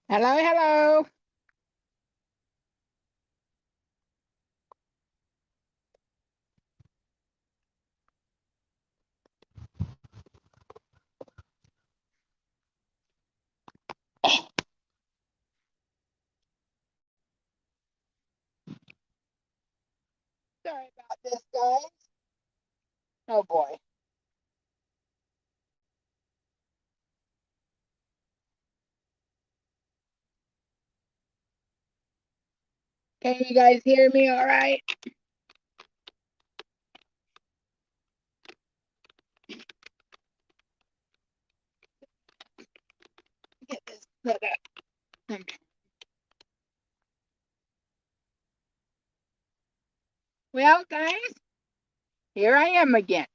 Hello, hello. Sorry about this, guys. Oh boy. Can you guys hear me all right? Get this put up. Okay. Well, guys, here I am again.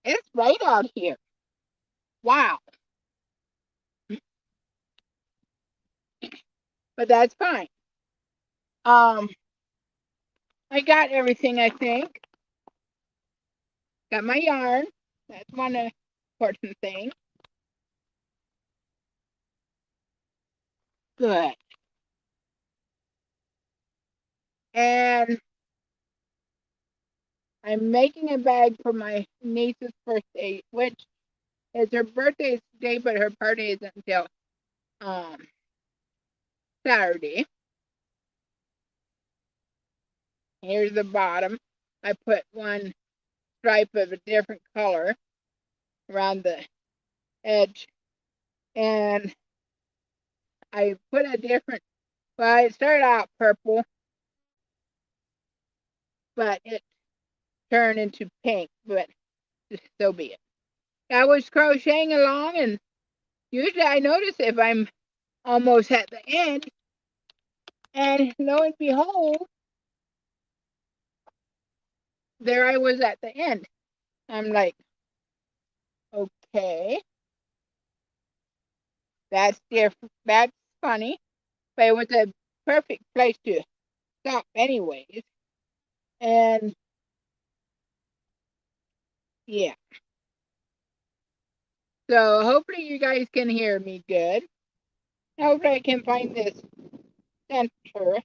It's right out here. Wow. But that's fine. Um, I got everything, I think. Got my yarn. That's one important thing. Good. And I'm making a bag for my niece's birthday, which is her birthday today, but her party isn't until um Saturday. Here's the bottom. I put one stripe of a different color around the edge, and I put a different, well, it started out purple, but it turned into pink, but so be it. I was crocheting along, and usually I notice if I'm almost at the end, and lo and behold, there I was at the end. I'm like, okay, that's different. That's funny, but it was a perfect place to stop, anyways. And yeah, so hopefully you guys can hear me good. Hopefully I can find this center.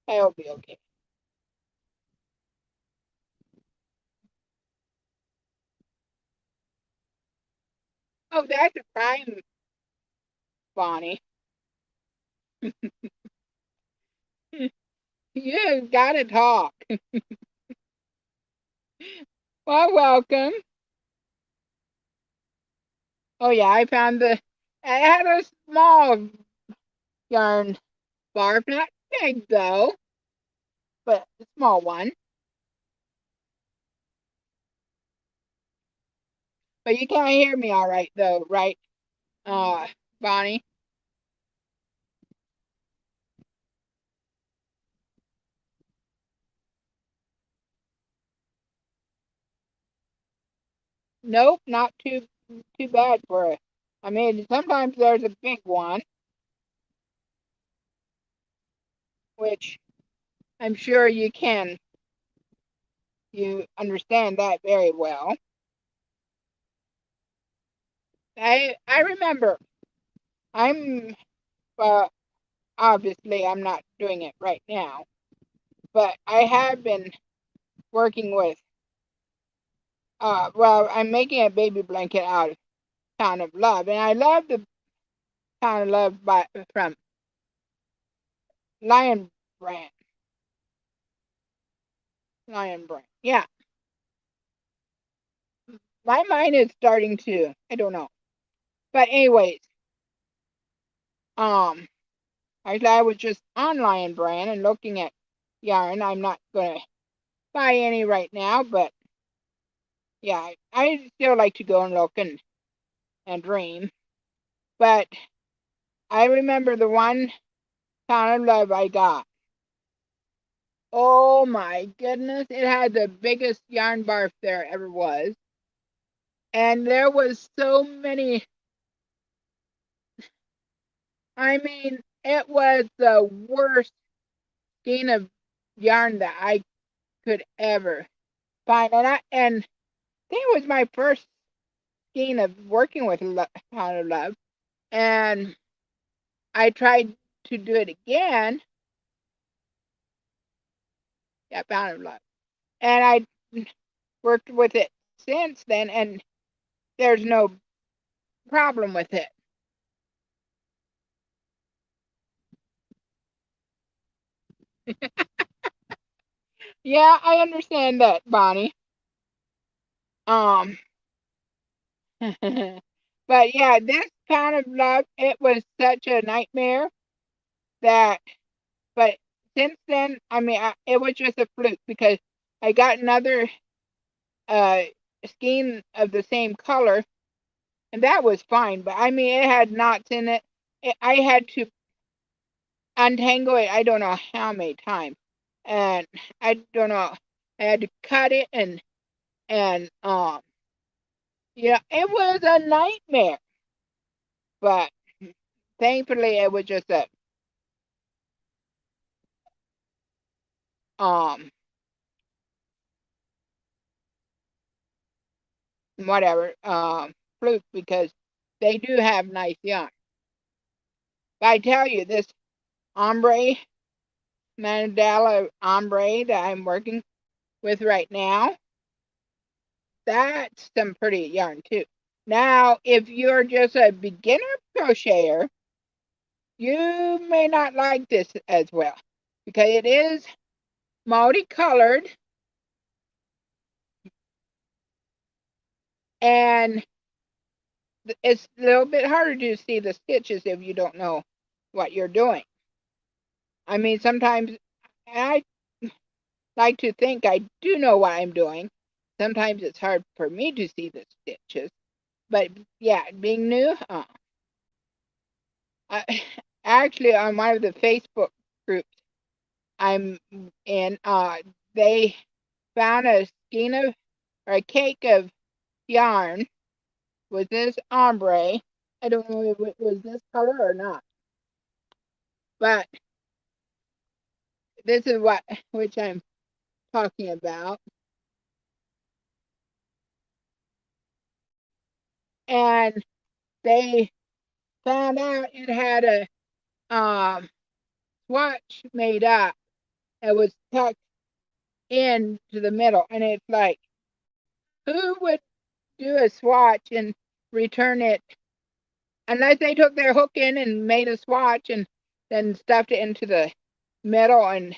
I'll be okay. Oh, that's a crime, Bonnie. You gotta talk. Well, welcome. Oh yeah, I found I had a small yarn barf, not big though, but a small one. But you can't hear me all right though, right, uh, Bonnie? Nope, not too bad for it. I mean, sometimes there's a big one, which I'm sure you understand that very well. I remember. I'm uh, obviously I'm not doing it right now, but I have been working with. Well, I'm making a baby blanket out of Town of Love, and I love the Town of Love from Lion Brand. Lion Brand. Yeah, my mind is starting to. I don't know, but anyways, um, I was just on Lion Brand and looking at yarn. I'm not gonna buy any right now, but yeah, I still like to go and look and dream. But I remember the one Town of Love I got. Oh my goodness, it had the biggest yarn barf there ever was. And there was so many, I mean, it was the worst skein of yarn that I could ever find. And I think it was my first skein of working with Pound of Love, and I tried to do it again. Yeah, Pound of Love, and I worked with it since then, and there's no problem with it. Yeah, I understand that, Bonnie. Um, but yeah, this Pound of Love, it was such a nightmare that, but since then, I mean, it was just a fluke because I got another uh skein of the same color, and that was fine. But I mean, it had knots in it. I had to untangle it. I don't know how many times, and I don't know. I had to cut it, and yeah, it was a nightmare. But thankfully, it was just a um whatever fluke because they do have nice yarn. But I tell you, this ombre mandala ombre that I'm working with right now, that's some pretty yarn too. Now, if you're just a beginner crocheter, you may not like this as well because it is multicolored and it's a little bit harder to see the stitches if you don't know what you're doing. I mean, sometimes I like to think I do know what I'm doing. Sometimes it's hard for me to see the stitches. But yeah, being new, actually on one of the Facebook groups I'm in, they found a skein of or a cake of yarn with this ombre. I don't know if it was this color or not, but this is what which I'm talking about. And they found out it had a swatch made up. It was tucked into the middle, and it's like, who would do a swatch and return it unless they took their hook in and made a swatch and then stuffed it into the middle and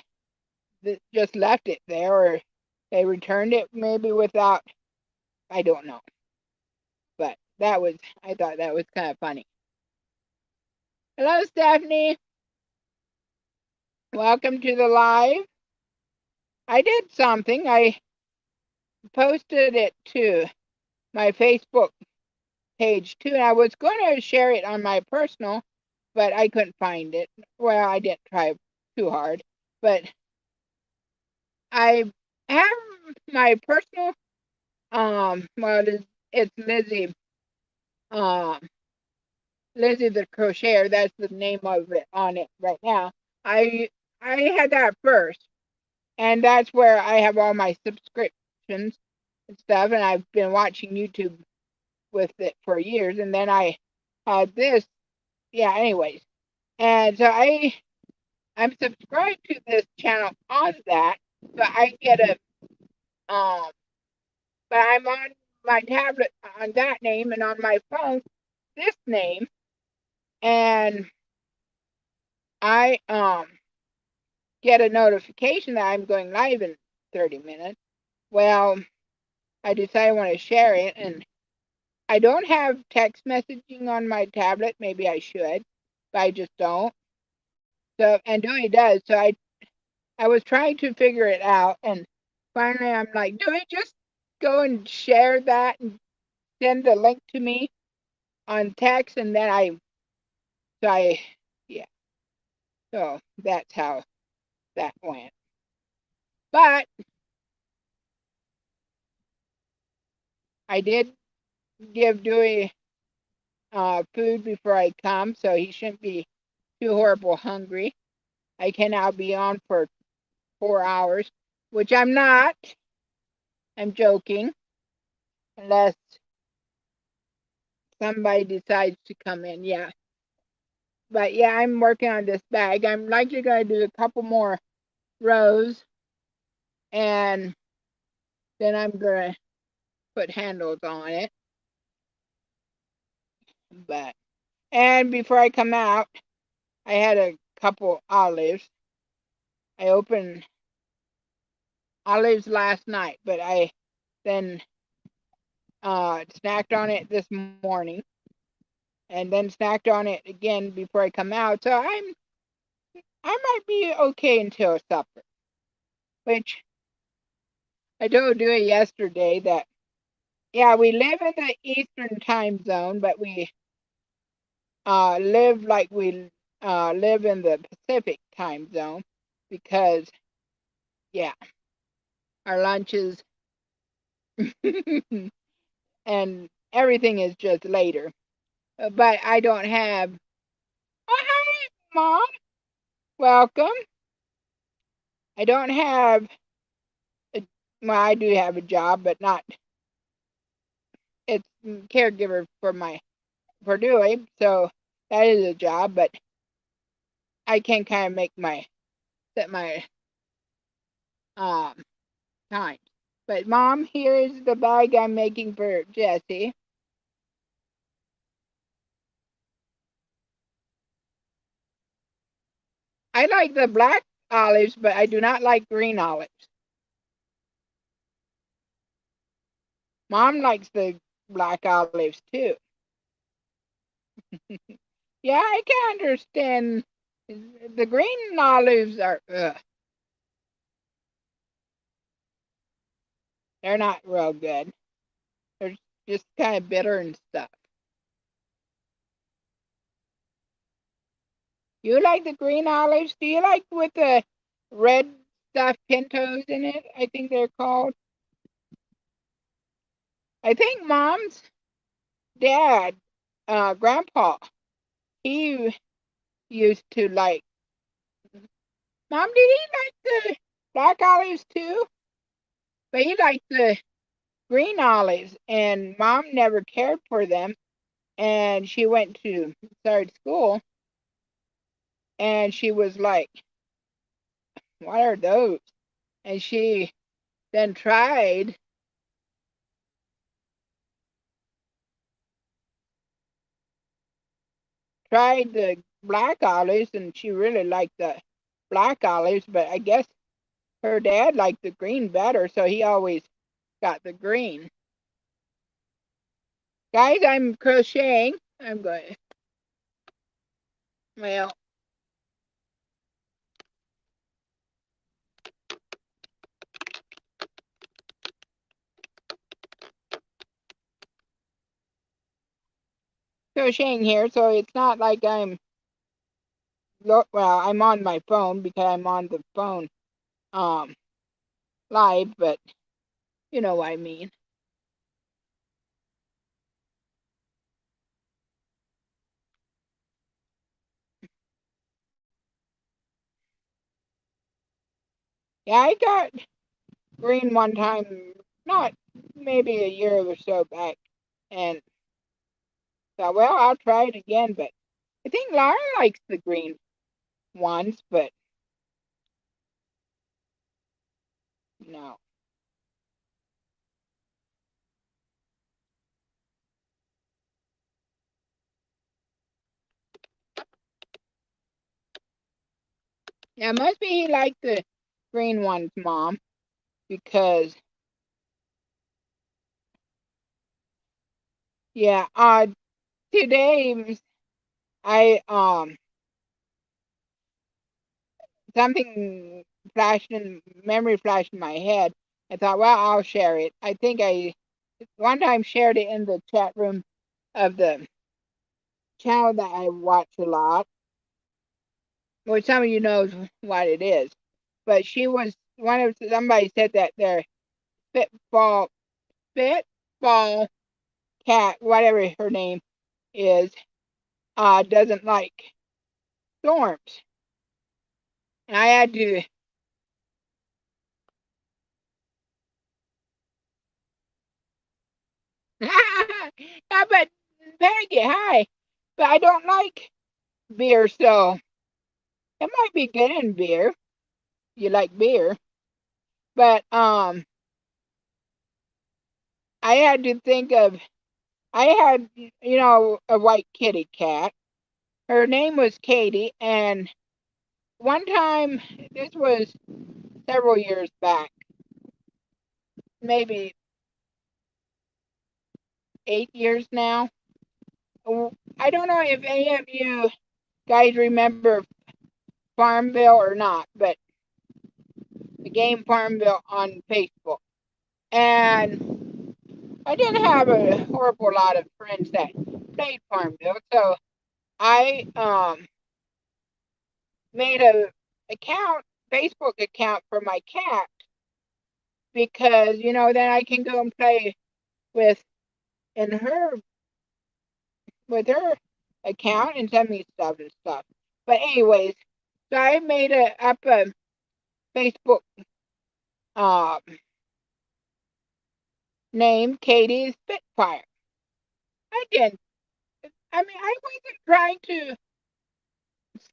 just left it there, or they returned it maybe without, I don't know. But I thought that was kind of funny. Hello, Stephanie. Welcome to the live. I did something. I posted it to my Facebook page too, and I was going to share it on my personal, but I couldn't find it. Well, I didn't try too hard, but I have my personal. Well, it's Lizzie. Um, Lizzie the Crocheter. That's the name of it on it right now. I I had that first, and that's where I have all my subscriptions and stuff, and I've been watching YouTube with it for years, and then I had this. Yeah, anyways. And so I'm subscribed to this channel on that, but I get a but I'm on my tablet on that name and on my phone this name, and I get a notification that I'm going live in 30 minutes. Well, I decided I want to share it, and I don't have text messaging on my tablet. Maybe I should, but I just don't. So, and Dewey does. So I was trying to figure it out, and finally I'm like, Dewey, just go and share that and send the link to me on text, and then I, yeah. So that's how that went. But I did give Dewey food before I come, so he shouldn't be too horrible hungry. I can now be on for 4 hours, which I'm not. I'm joking, unless somebody decides to come in. Yeah. But yeah, I'm working on this bag. I'm likely going to do a couple more rows, and then I'm going to put handles on it. And before I come out, I had a couple olives. I opened olives last night, but I then snacked on it this morning, and then snacked on it again before I come out. So I might be okay until supper, which I told you yesterday that yeah, we live in the Eastern time zone, but we live like we live in the Pacific time zone because yeah, our lunches and everything is just later. But I don't have. Oh, hi, Mom. Welcome. I don't have. Well, I do have a job, but not. It's caregiver for doing. So that is a job, but I can kind of set my um time. But Mom, here is the bag I'm making for Jessie. I like the black olives, but I do not like green olives. Mom likes the black olives too. Yeah, I can understand. The green olives are, they're not real good. They're just kind of bitter and stuff. You like the green olives? Do you like with the red stuffed pintos in it? I think they're called. I think Mom's dad, Grandpa, he used to like. Mom, did he like the black olives too? But he liked the green olives, and Mom never cared for them. And she went to started school, and she was like, "What are those?" And she then tried the black olives, and she really liked the black olives. But I guess her dad liked the green better, so he always got the green. Guys, I'm crocheting. I'm going. Well, crocheting here, so it's not like I'm on my phone because I'm on the phone um live, but you know what I mean. Yeah, I got green one time, not maybe a year or so back, and thought, well, I'll try it again. But I think Laura likes the green ones, but no. Yeah, must be he liked the green ones, Mom, because yeah, today I something memory flashed in my head. I thought, well, I'll share it. I think I one time shared it in the chat room of the channel that I watch a lot, which some of you knows what it is. But she was one of somebody said that their spitball spitball cat, whatever her name is, doesn't like storms. And I had to yeah, but Peggy, hi. But I don't like beer, so it might be good in beer. You like beer. But I had to think of I had a white kitty cat. Her name was Katie, and one time, this was several years back, maybe 8 years now. I don't know if any of you guys remember Farmville or not, but the game Farmville on Facebook. And I didn't have a horrible lot of friends that played Farmville, so I made a Facebook account for my cat because then I can go and play with in her with her account and send me stuff and stuff. But anyways, so I made up a Facebook um name Katie Spitfire. I didn't. I mean, I wasn't trying to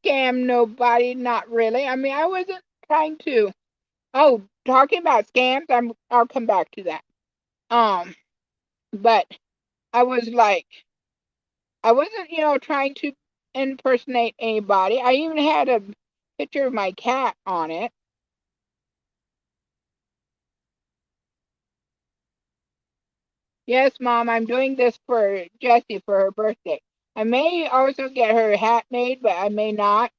scam nobody. Not really. I mean, I wasn't trying to. Oh, talking about scams, I'll come back to that. Um, but I was like, I wasn't, trying to impersonate anybody. I even had a picture of my cat on it. Yes, Mom, I'm doing this for Jessie for her birthday. I may also get her a hat made, but I may not.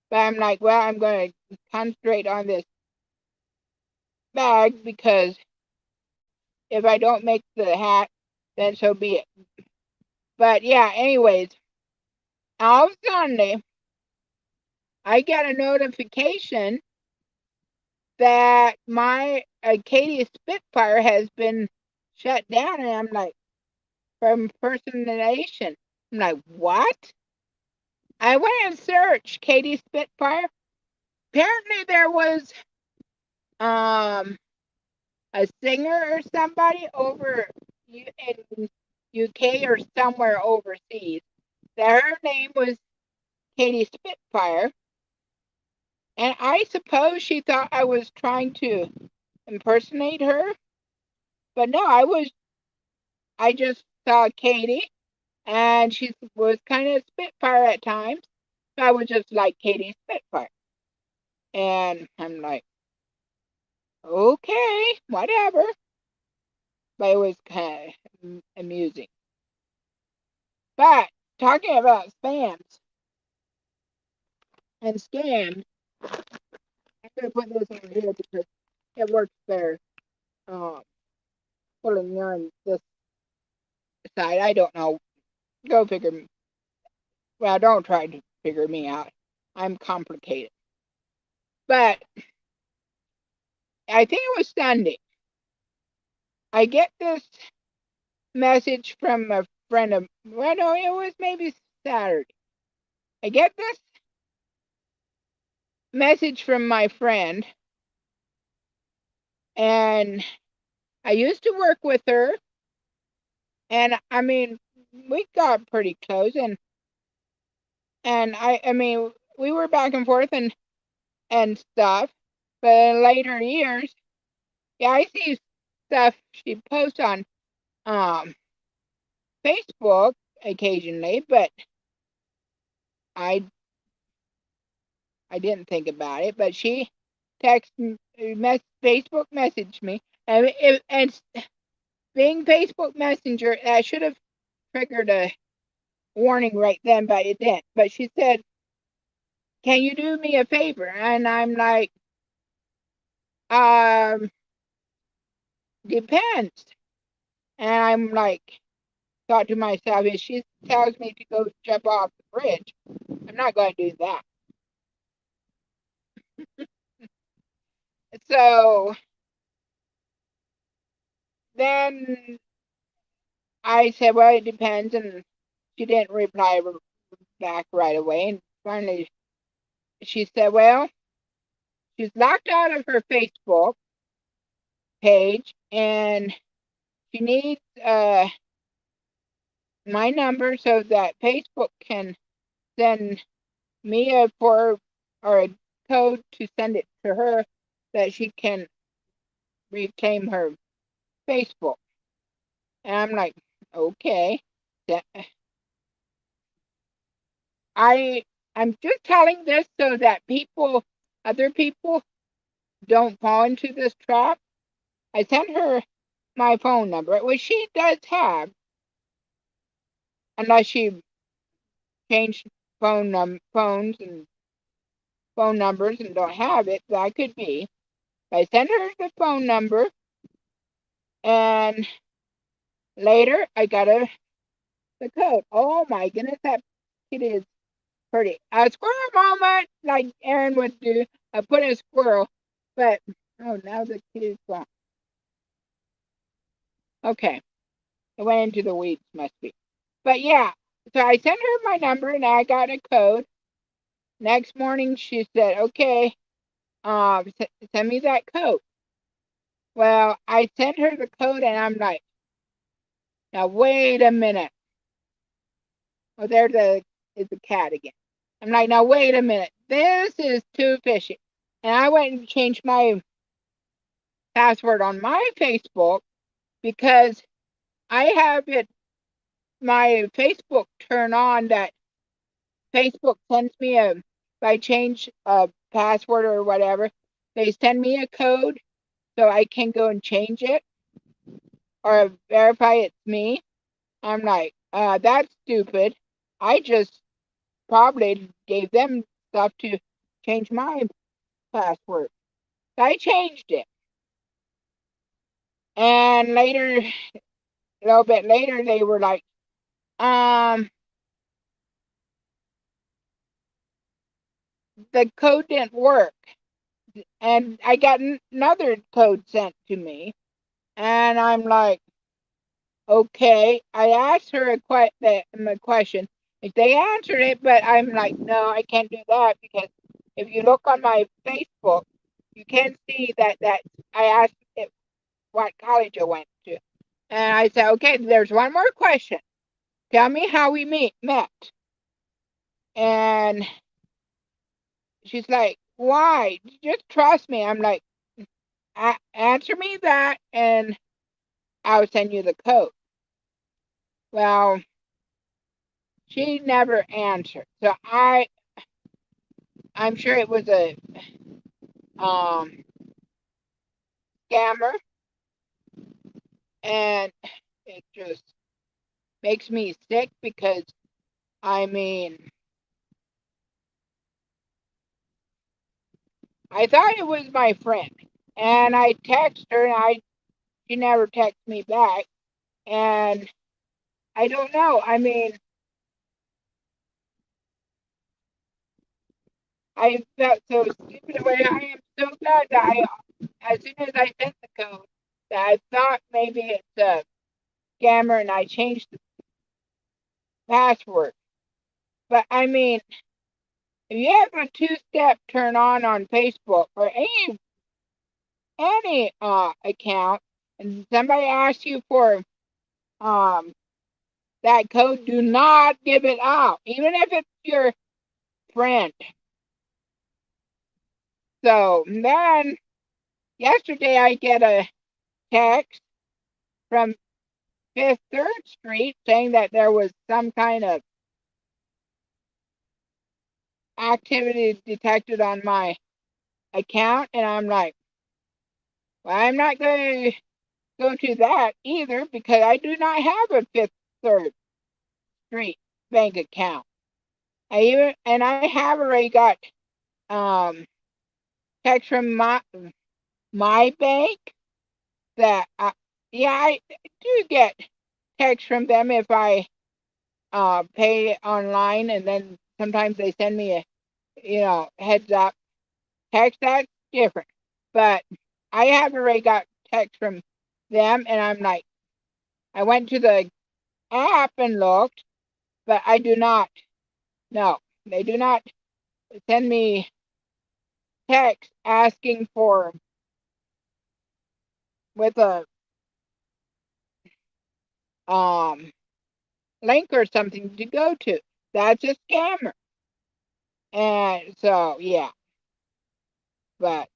But I'm like, well, I'm going to concentrate on this bag because if I don't make the hat, then so be it. But yeah, anyways, all of a sudden, I get a notification that my Acadia Spitfire has been shut down, and I'm like, from impersonation. I'm like, what? I went and searched Katie Spitfire. Apparently, there was um a singer or somebody over in UK or somewhere overseas that her name was Katie Spitfire, and I suppose she thought I was trying to impersonate her, but no, I just saw Katie, and she was kind of Spitfire at times, so I was just like Katie Spitfire, and I'm like, okay, whatever, but it was kind of amusing. But talking about spams and scams, I'm gonna put this over here because it works better. Um, pulling yarn this side, I don't know. Go figure. Well, don't try to figure me out. I'm complicated. But I think it was Sunday. I get this message from a friend of. Well, no, it was maybe Saturday. I get this message from my friend, and I used to work with her, and I mean, we got pretty close, and I mean, we were back and forth and stuff. But in later years, yeah, I see stuff she posts on um Facebook occasionally, but I I didn't think about it. But she Facebook messaged me, and being Facebook Messenger, that should have triggered a warning right then, but it didn't. But she said, "Can you do me a favor?" And I'm like, um, depends. And I'm like, thought to myself, if she tells me to go jump off the bridge, I'm not going to do that. So then I said, well, it depends. And she didn't reply back right away. And finally, she said, well, she's locked out of her Facebook page and she needs my number so that Facebook can send me a for or a code to send it to her that she can reclaim her Facebook. And I'm like, okay. I'm just telling this so that other people don't fall into this trap. I sent her my phone number, which she does have, unless she changed phones and phone numbers and don't have it. That could be. But I sent her the phone number, and later I got the code. Oh my goodness, that kid is pretty. A squirrel moment, like Aaron would do. I put a squirrel, but oh, now the kid is gone. Okay, it went into the weeds, must be. But yeah, so I sent her my number and I got a code. Next morning, she said, "Okay, send me that code." Well, I sent her the code, and I'm like, "Now wait a minute." Oh, is the cat again. I'm like, "Now wait a minute. This is too fishy." And I went and changed my password on my Facebook because I have my Facebook turn on that Facebook sends me if I change a password or whatever, they send me a code so I can go and change it or verify it's me. I'm like, that's stupid. I just probably gave them stuff to change my password. So I changed it. And later, a little bit later, they were like, the code didn't work. And I got another code sent to me. And I'm like, okay. I asked her a question. If they answered it, but I'm like, no, I can't do that because if you look on my Facebook, you can see that I asked it what college I went to. And I said, okay, there's one more question. Tell me how we met. And she's like, why? Just trust me. I'm like, answer me that and I'll send you the code. Well, she never answered. So I'm sure it was a um scammer, and it just makes me sick because I mean I thought it was my friend, and I texted her, and she never texted me back, and I don't know. I mean, I felt so stupid away. I am so glad that as soon as I sent the code, that I thought maybe it's a scammer, and I changed the password. But I mean, if you have a two-step turn on Facebook or any account, and somebody asks you for um that code, do not give it out, even if it's your friend. So then yesterday I get a text from Fifth Third Street saying that there was some kind of activity detected on my account, and I'm like, well, I'm not going to go to that either because I do not have a Fifth Third Street bank account. I have already got um text from my bank that yeah, I do get text from them if I pay online, and then sometimes they send me a heads up text. That's different, but I have already got text from them, and I'm like, I went to the app and looked, but I do not. No, they do not send me text asking for with a um link or something to go to. That's a scammer. And so, yeah, but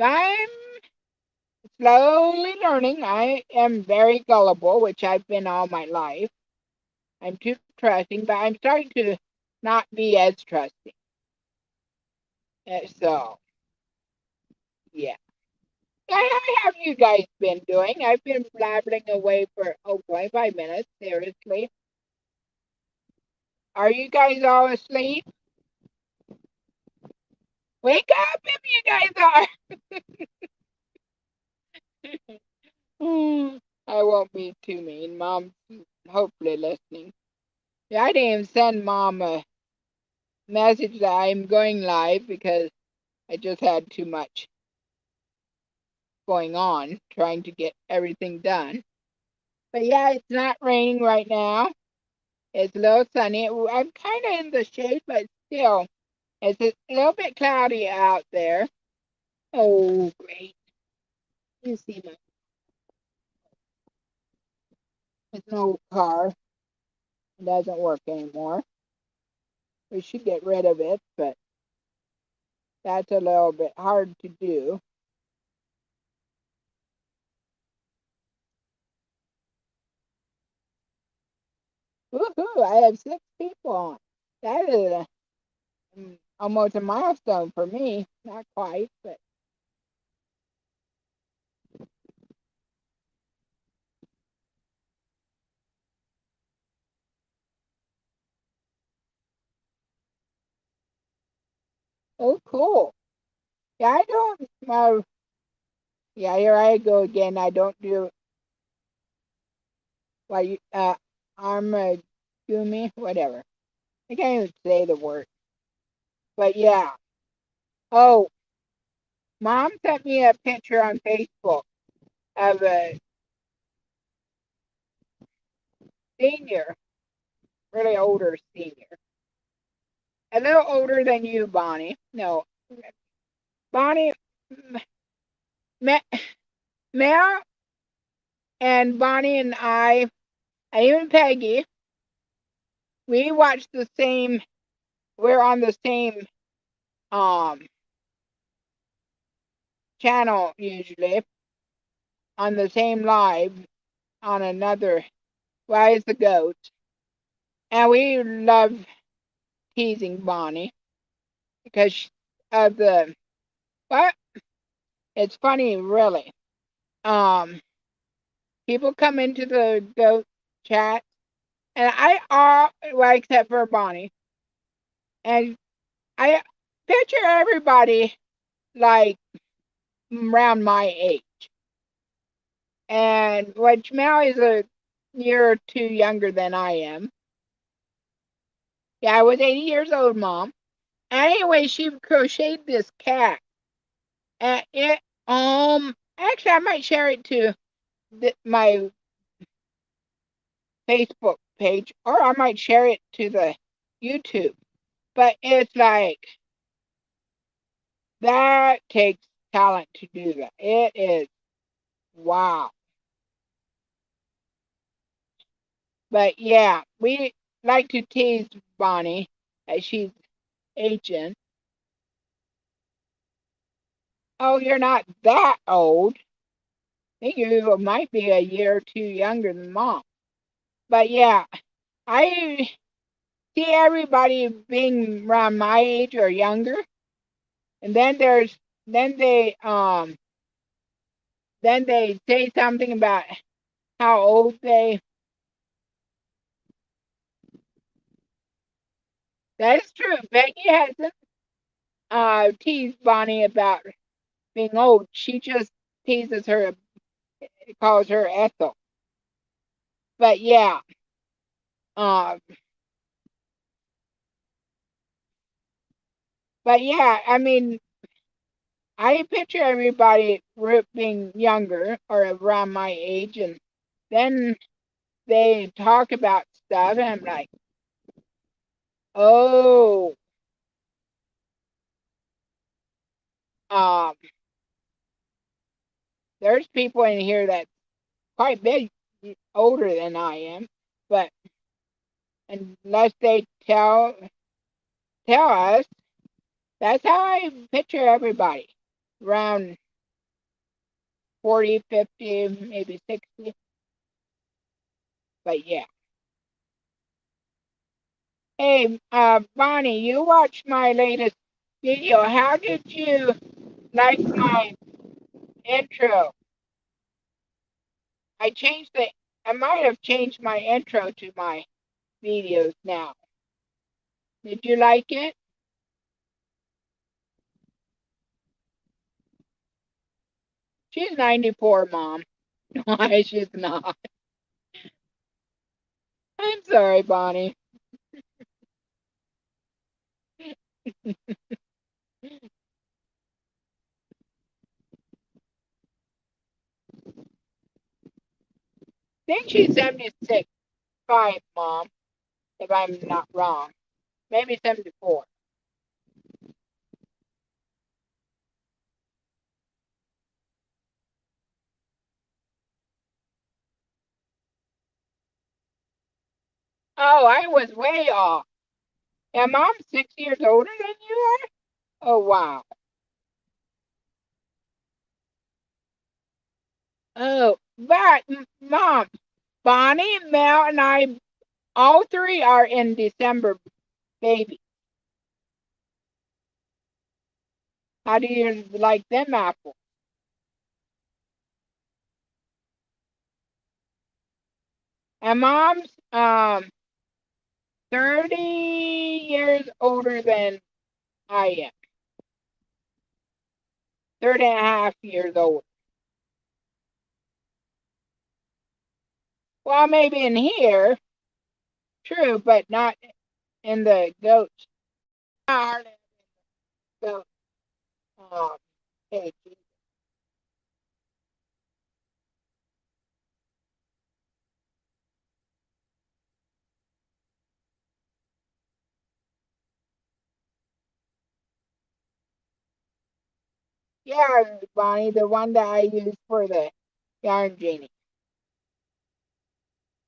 I'm slowly learning. I am very gullible, which I've been all my life. I'm too trusting, but I'm starting to not be as trusting. So, yeah. How have you guys been doing? I've been blabbering away for 25 minutes, seriously. Are you guys all asleep? Wake up if you guys are. I won't be too mean. Mom's hopefully listening. Yeah, I didn't even send Mom a message that I'm going live because I just had too much going on trying to get everything done. But yeah, it's not raining right now. It's a little sunny. I'm kind of in the shade, but still, it's a little bit cloudy out there. Oh, great. You see my it's an old car. It doesn't work anymore. We should get rid of it, but that's a little bit hard to do. Woohoo! I have 6 people on. That is almost a milestone for me. Not quite, but oh, cool. Yeah, I don't. Yeah, here I go again. I don't do what you Gumi, whatever. I can't even say the word. But yeah. Oh, Mom sent me a picture on Facebook of a senior, really older senior. A little older than you, Bonnie. No, Bonnie, Ma- Mel and Bonnie and I, and even Peggy, we watch the same, we're on the same um channel usually, on the same live on another Why is the Goat. And we love teasing Bonnie because of the, but it's funny, really. Um, People come into the goat chat, and I all well except for Bonnie, and I picture everybody like around my age, and which Mel is a year or two younger than I am. Yeah, I was 80 years old, Mom. Anyway, she crocheted this cat, and it actually I might share it to my Facebook page, or I might share it to the YouTube. But it's like that takes talent to do that. It is wow. But yeah, we like to tease Bonnie as she's aging. Oh, you're not that old. I think you might be a year or two younger than Mom. But yeah, I see everybody being around my age or younger, and then they um then they say something about how old they. That is true. Becky hasn't teased Bonnie about being old. She just teases her, calls her Ethel. But yeah, uh, but yeah, I mean, I picture everybody being younger or around my age, and then they talk about stuff, and I'm like, oh, um, there's people in here that's quite big older than I am. but unless they tell us, that's how I picture everybody. Around 40, 50, maybe 60. But yeah. Hey, Bonnie, you watched my latest video. How did you like my intro? I might have changed my intro to my videos now. Did you like it? She's 94, Mom. Why, she's not. I'm sorry, Bonnie. I think she's 76, 5, Mom, if I'm not wrong. Maybe 74. Oh, I was way off. Yeah, Mom's 6 years older than you are? Oh, wow. Oh, but, Mom, Bonnie, Mel, and I, all three are in December, baby. How do you like them apples? And Mom's 30 years older than I am. 30 and a half years old. Well, maybe in here, true, but not in the goats. Not hardly in the goat cage. Yeah, Bonnie, the one that I use for the yarn genie.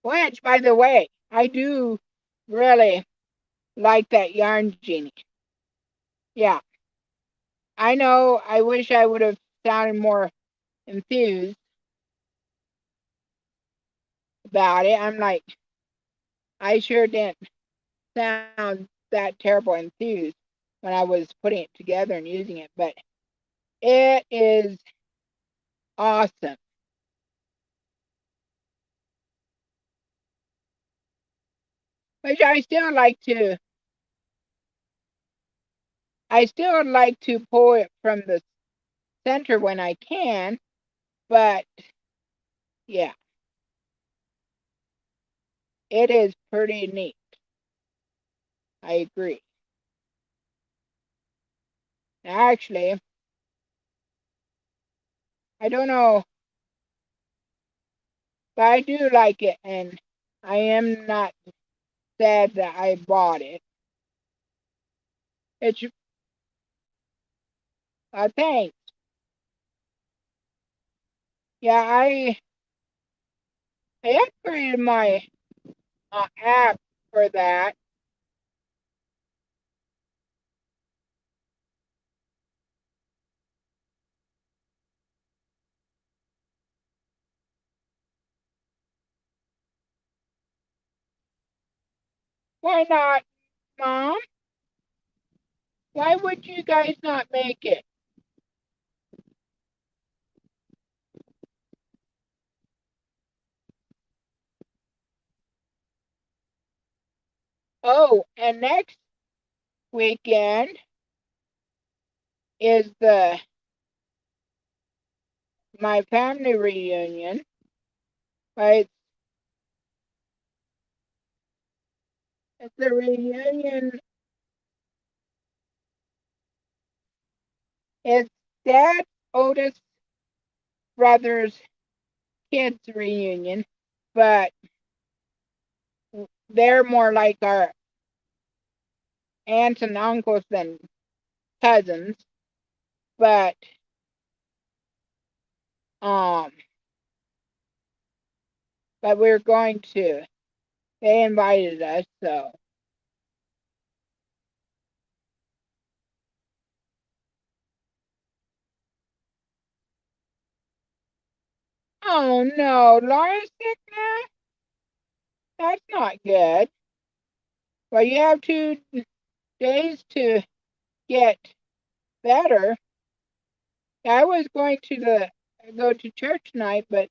Which, by the way, I do really like that yarn genie. Yeah, I know. I wish I would have sounded more enthused about it. I'm like, I sure didn't sound that terrible enthused when I was putting it together and using it, but it is awesome. Which I still like to pull it from the center when I can, but yeah, it is pretty neat. I agree. Actually, I don't know, but I do like it, and I am not sad that I bought it. It's thanks. Yeah, I upgraded my app for that. Why not, Mom? Why would you guys not make it? Oh, and next weekend is the my family reunion. Right? It's the reunion. It's Dad's oldest brother's kids reunion, but they're more like our aunts and uncles than cousins. But um, but we're going to they invited us, so. Oh no, Laura's sick now? That's not good. Well, you have 2 days to get better. I was going to go to church tonight, but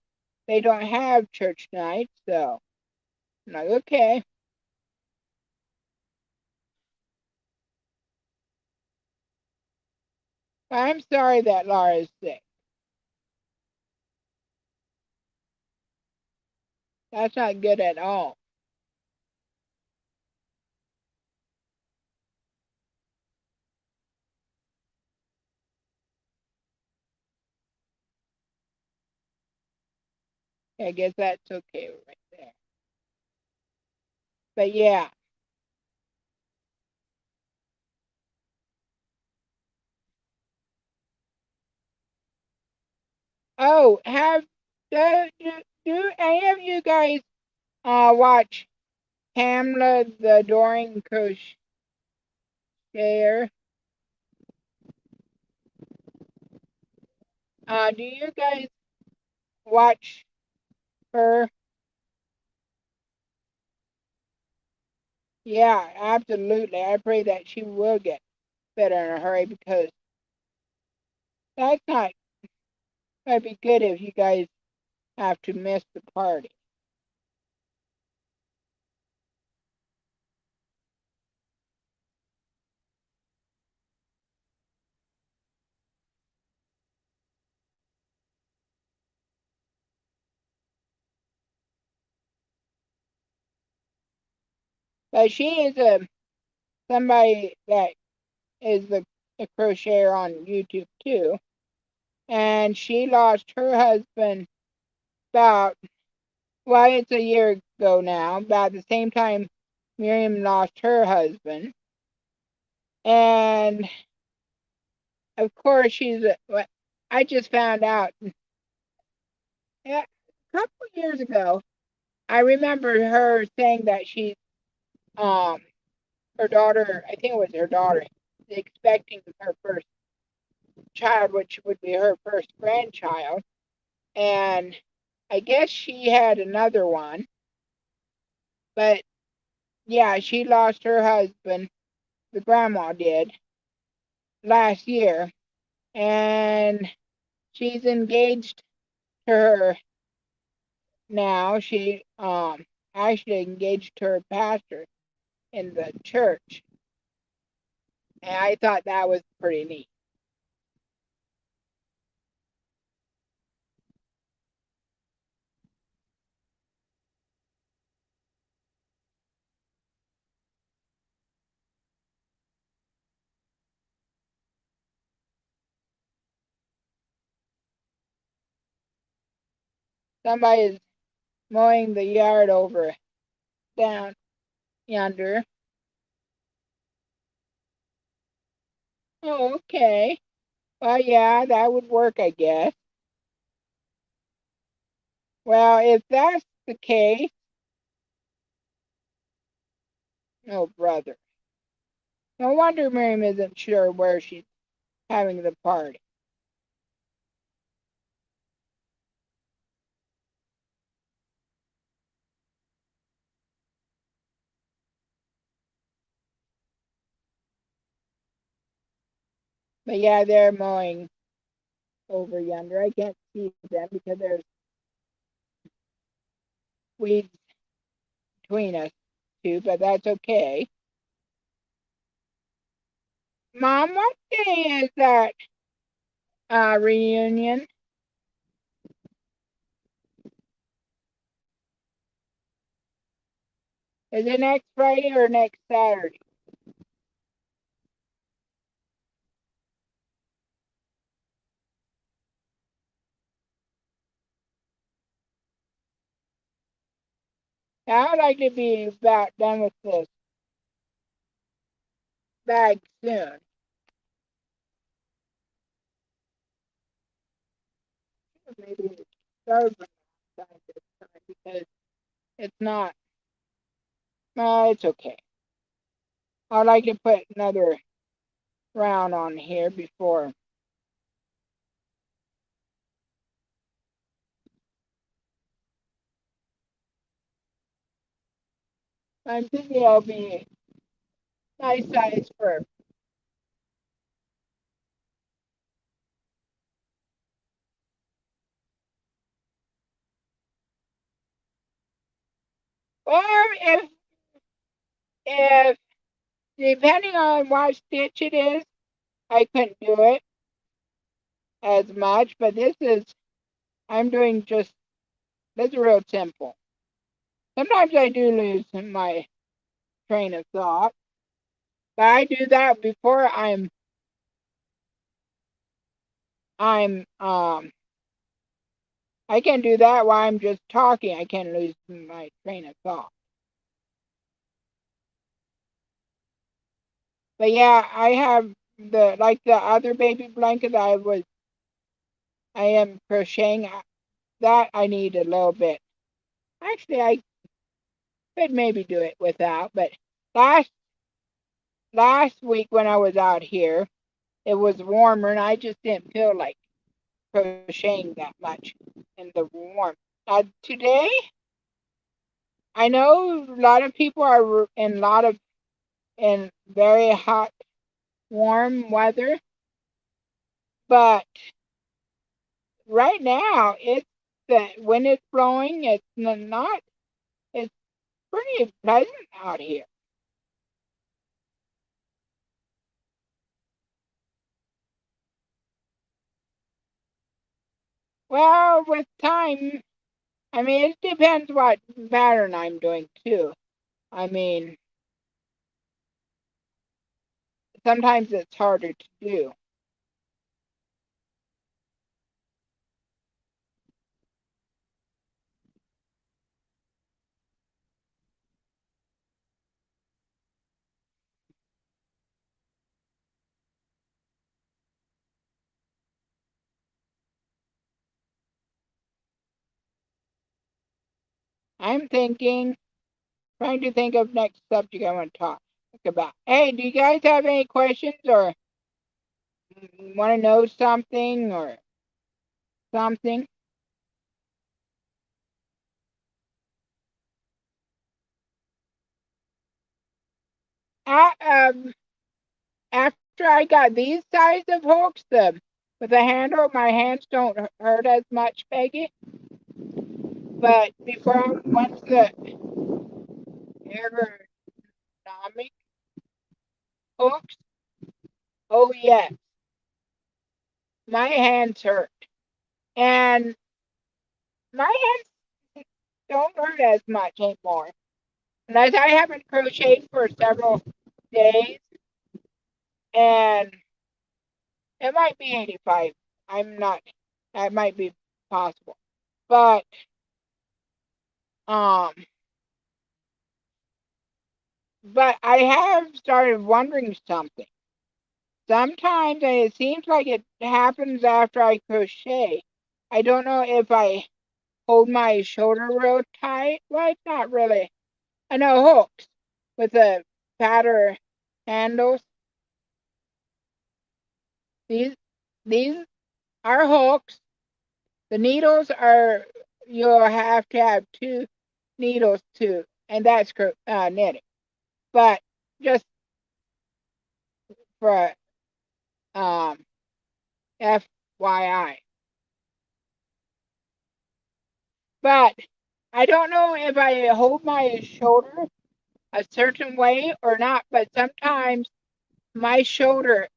they don't have church tonight, so I'm like, okay. I'm sorry that Laura's sick. That's not good at all. I guess that's okay right there. But yeah. Oh, do any of you guys watch Pamela the Adoring Crocheter? Do you guys watch her? Yeah, absolutely. I pray that she will get better in a hurry because that's not gonna be good if you guys have to miss the party. But she is somebody that is a crocheter on YouTube too, and she lost her husband about, well, it's a year ago now, about the same time Miriam lost her husband, and of course I just found out a couple of years ago. I remember her saying that um her daughter, I think it was her daughter, expecting her first child, which would be her first grandchild. And I guess she had another one, but yeah, she lost her husband, the grandma did, last year. And she's engaged to her now. She actually engaged to her pastor in the church. And I thought that was pretty neat. Somebody's mowing the yard over down yonder. Oh, okay. Well, yeah, that would work, I guess. Well, if that's the case, oh, brother. No wonder Miriam isn't sure where she's having the party. But yeah, they're mowing over yonder. I can't see them because there's weeds between us two, but that's okay. Mom, what day is that reunion? Is it next Friday or next Saturday? Now, I'd like to be about done with this bag soon. Maybe start this time because it's not. It's okay. I'd like to put another round on here before. I'm thinking it'll be nice size for. Or if depending on what stitch it is, I couldn't do it as much. But I'm doing just, this is real simple. Sometimes I do lose my train of thought, but I do that before I'm I can do that while I'm just talking. I can lose my train of thought. But yeah, I have the other baby blanket I am crocheting that I need a little bit. Actually, I could maybe do it without, but last last week when I was out here, it was warmer and I just didn't feel like crocheting that much in the warm. Today, I know a lot of people are in very hot, warm weather, but right now it's the wind is blowing. It's not. It's pretty pleasant out here. Well, with time, I mean, it depends what pattern I'm doing too. I mean, sometimes it's harder to do. I'm trying to think of next subject I want to talk about. Hey, do you guys have any questions or want to know something or something? I, after I got these size of hooks, with the handle, my hands don't hurt as much, Peggy. But before once the ergonomic hooks, oh yes, my hands hurt, and my hands don't hurt as much anymore. Unless I haven't crocheted for several days, and it might be 85. I'm not. That might be possible, but um, but I have started wondering something. Sometimes, and it seems like it happens after I crochet. I don't know if I hold my shoulder real tight. Well, it's not really. I know hooks with the fatter handles. These these are hooks. The needles are, you'll have to have two needles too, and that's knitting. But just for um, FYI. But I don't know if I hold my shoulder a certain way or not, but sometimes my shoulder,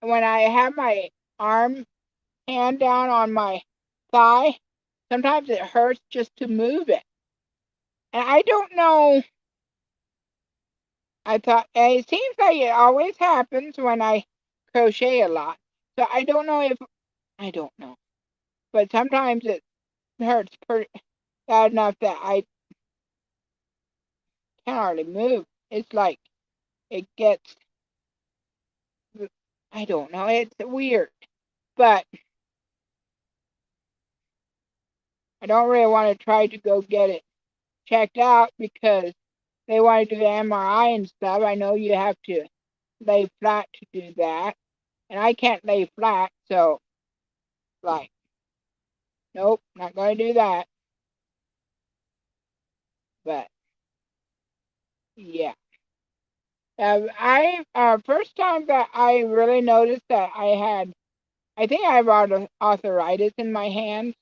when I have my arm hand down on my thigh, sometimes it hurts just to move it. And I don't know. I thought, and it seems like it always happens when I crochet a lot. So I don't know if, I don't know. But sometimes it hurts pretty bad enough that I can't hardly move. It's like it gets, I don't know, it's weird. But I don't really want to try to go get it checked out because they want to do MRI and stuff. I know you have to lay flat to do that, and I can't lay flat, so like, nope, not going to do that. But yeah, I first time that I really noticed that I think I have arthritis in my hands,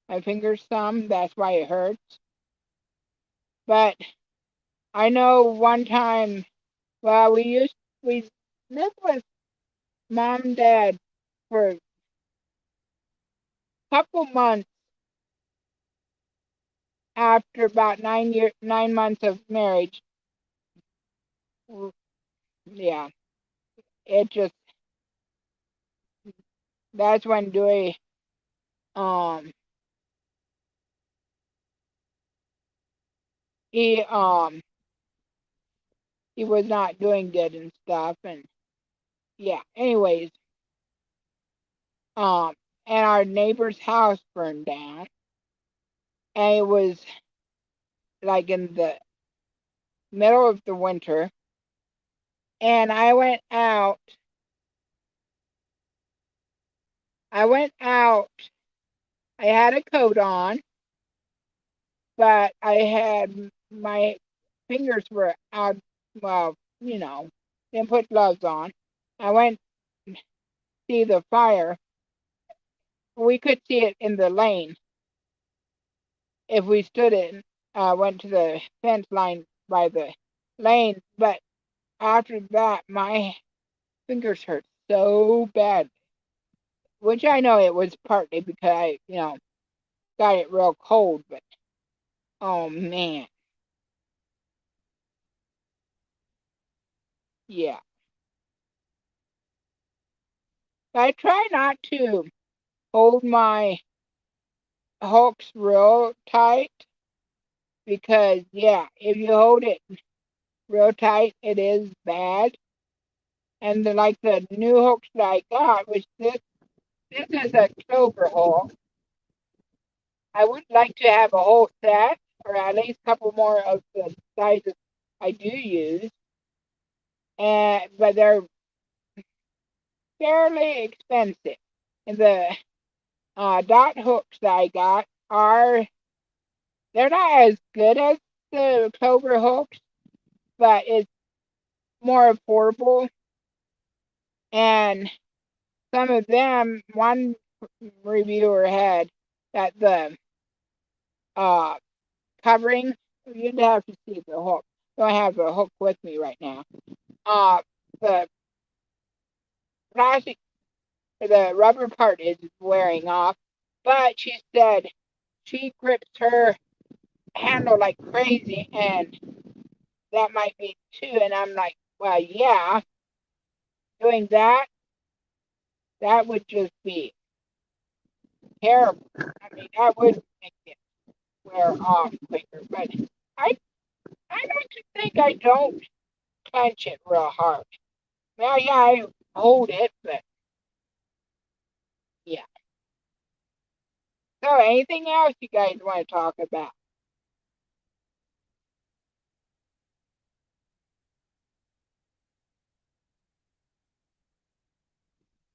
my fingers, some. That's why it hurts. But I know one time, well, we lived with mom and dad for a couple months after about 9 months of marriage. Yeah, it just that's when Dewey um he um he was not doing good and stuff, and yeah. Anyways, um, and our neighbor's house burned down, and it was like in the middle of the winter, and I went out. I had a coat on, but I had my fingers were out. Well, didn't put gloves on. I went to see the fire. We could see it in the lane if we stood in. Went to the fence line by the lane, but after that, my fingers hurt so bad. Which I know it was partly because I got it real cold, but oh man, yeah. I try not to hold my hooks real tight because, yeah, if you hold it real tight, it is bad. And like the new hooks that I got, which this is a clover hook. I would like to have a whole set, or at least a couple more of the sizes I do use, and but they're fairly expensive. And the dot hooks that I got they're not as good as the clover hooks, but it's more affordable. And some of them, one reviewer had that the uh, covering, you'd have to see the hook. I don't have the hook with me right now. Uh, the plastic, the rubber part is wearing off, but she said she grips her handle like crazy, and that might be too. And I'm like, well, yeah, doing that would just be terrible. I mean, that would make it wear off quicker. But I I like to think I don't clench it real hard. Well, yeah, I hold it, but yeah. So, anything else you guys want to talk about?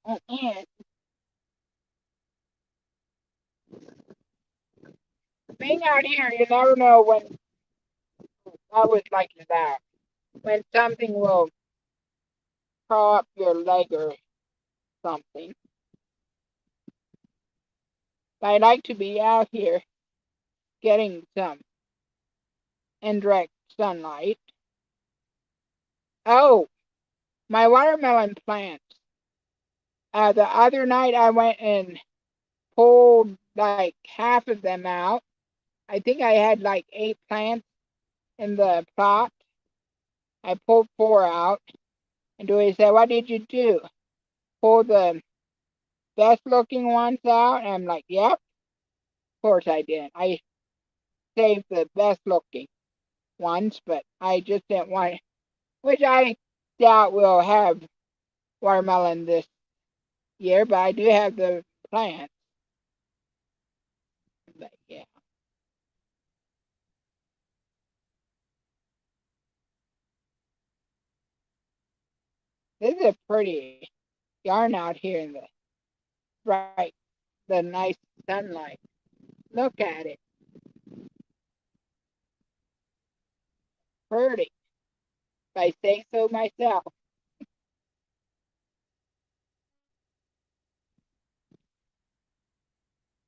And being out here, you never know when I was like that. When something will crawl up your leg or something. I like to be out here getting some indirect sunlight. Oh, my watermelon plants. The other night I went and pulled like half of them out. I think I had like 8 plants in the plot. I pulled 4 out. And Dewey said, "What did you do? Pull the best looking ones out?" And I'm like, "Yep, of course I did. I saved the best looking ones, but I just didn't want, which I doubt we'll have watermelon this year, but I do have the plant." But yeah. This is a pretty yarn out here in the bright, the nice sunlight. Look at it. Pretty, if I say so myself.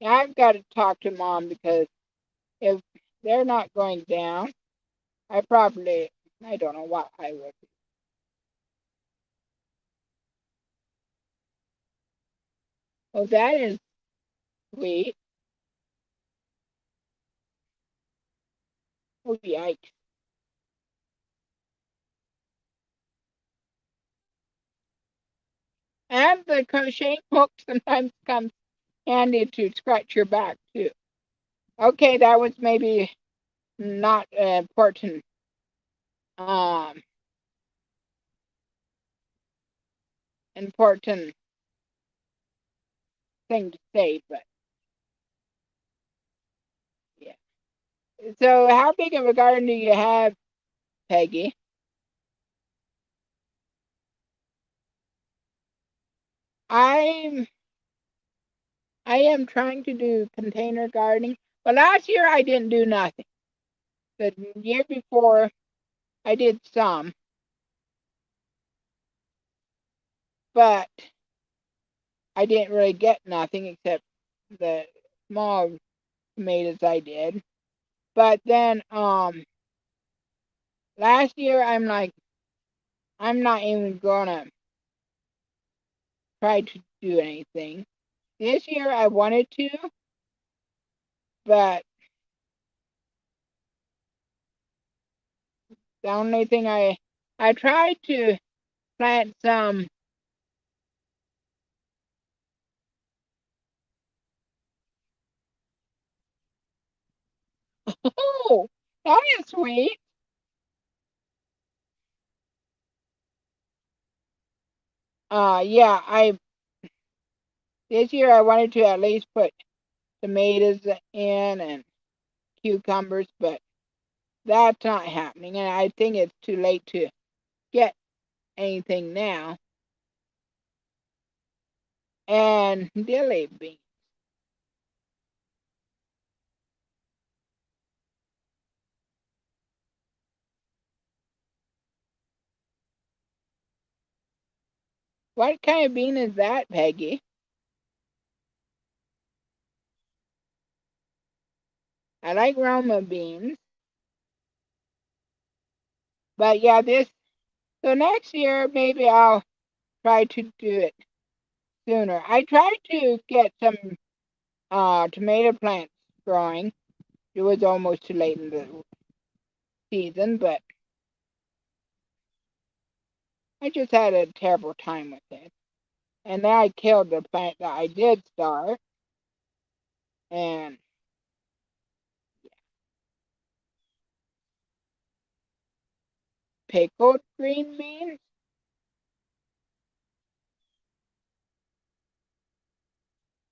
Now I've got to talk to Mom because if they're not going down, I probably, I don't know what I would do. Oh, that is sweet. Oh, yikes. And the crocheting hook sometimes comes handy to scratch your back too. Okay, that was maybe not an um important thing to say, but yeah. So how big of a garden do you have, Peggy? I'm I am trying to do container gardening, but last year I didn't do nothing. The year before I did some, but I didn't really get nothing except the small tomatoes I did. But then last year I'm like I'm not even gonna try to do anything. This year I wanted to, but the only thing I tried to plant some. Oh, that is sweet. Yeah, I this year I wanted to at least put tomatoes in and cucumbers, but that's not happening, and I think it's too late to get anything now. And dilly beans. What kind of bean is that, Peggy? I like Roma beans, but yeah, this so next year maybe I'll try to do it sooner. I tried to get some tomato plants growing. It was almost too late in the season, but I just had a terrible time with it. And then I killed the plant that I did start, and pickled green beans.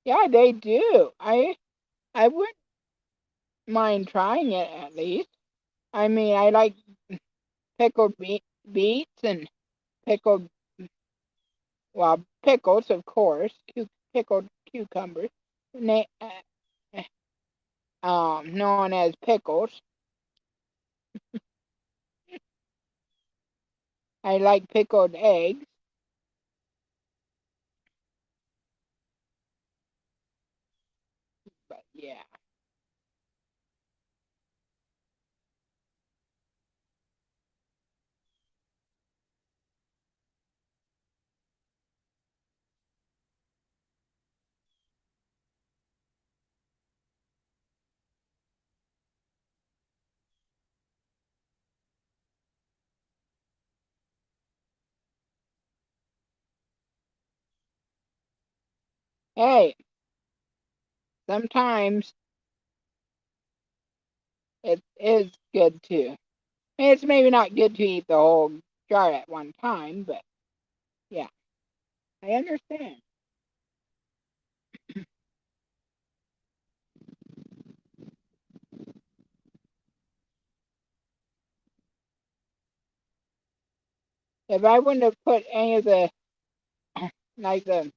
Yeah, they do. I would mind trying it at least. I mean, I like pickled beets and pickled, well, pickles, of course, pickled cucumbers, known as pickles. I like pickled eggs, but yeah. Hey, sometimes it is good too. It's maybe not good to eat the whole jar at one time, but yeah, I understand. If I wouldn't have put any of the like the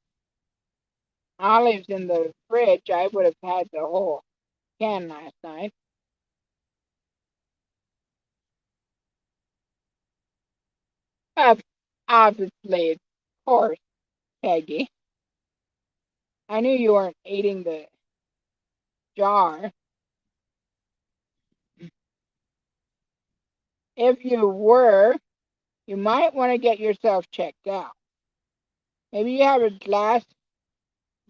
olives in the fridge, I would have had the whole can last night. Ob- Obviously, of course, Peggy. I knew you weren't eating the jar. If you were, you might want to get yourself checked out. Maybe you have a glass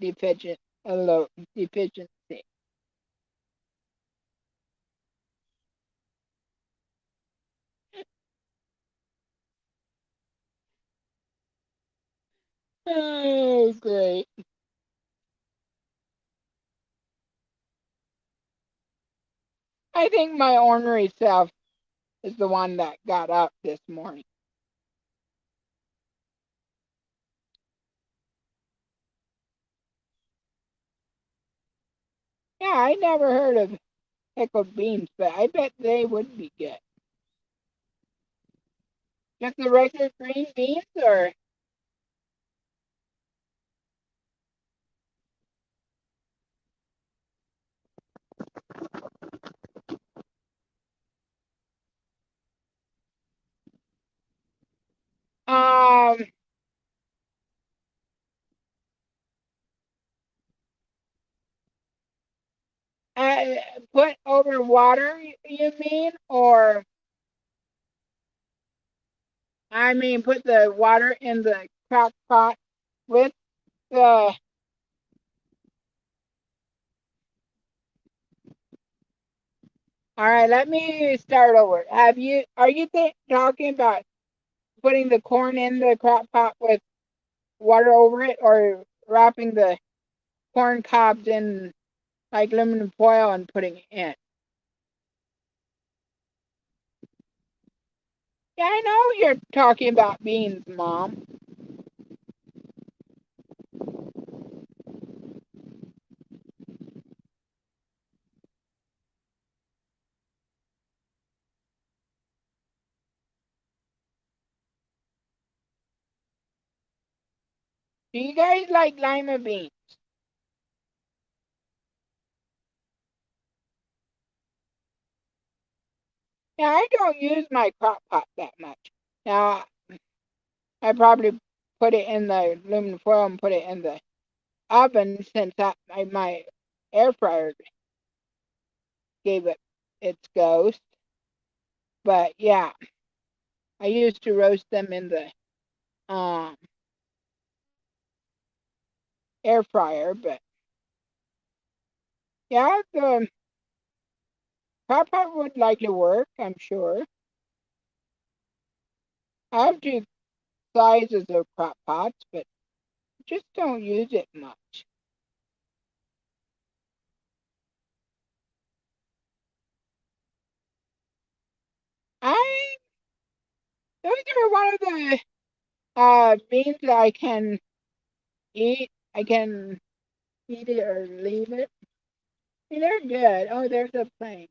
deficient, deficiency. Oh, great. I think my ornery self is the one that got up this morning. Yeah, I never heard of pickled beans, but I bet they would be good. Just the regular green beans, or um, uh, put over water. You mean, or I mean, put the water in the crock pot with the. All right, let me start over. Have you? Are you talking about putting the corn in the crock pot with water over it, or wrapping the corn cobs in like aluminum foil and putting it in? Yeah, I know you're talking about beans, Mom. Do you guys like lima beans? Yeah, I don't use my crock pot that much. Now, I probably put it in the aluminum foil and put it in the oven since my air fryer gave it its ghost. But yeah, I used to roast them in the um, air fryer. But yeah, the crock pot would likely work, I'm sure. I have two sizes of crock pots, but just don't use it much. I Those are one of the beans that I can eat. I can eat it or leave it. They're good. Oh, there's a plane.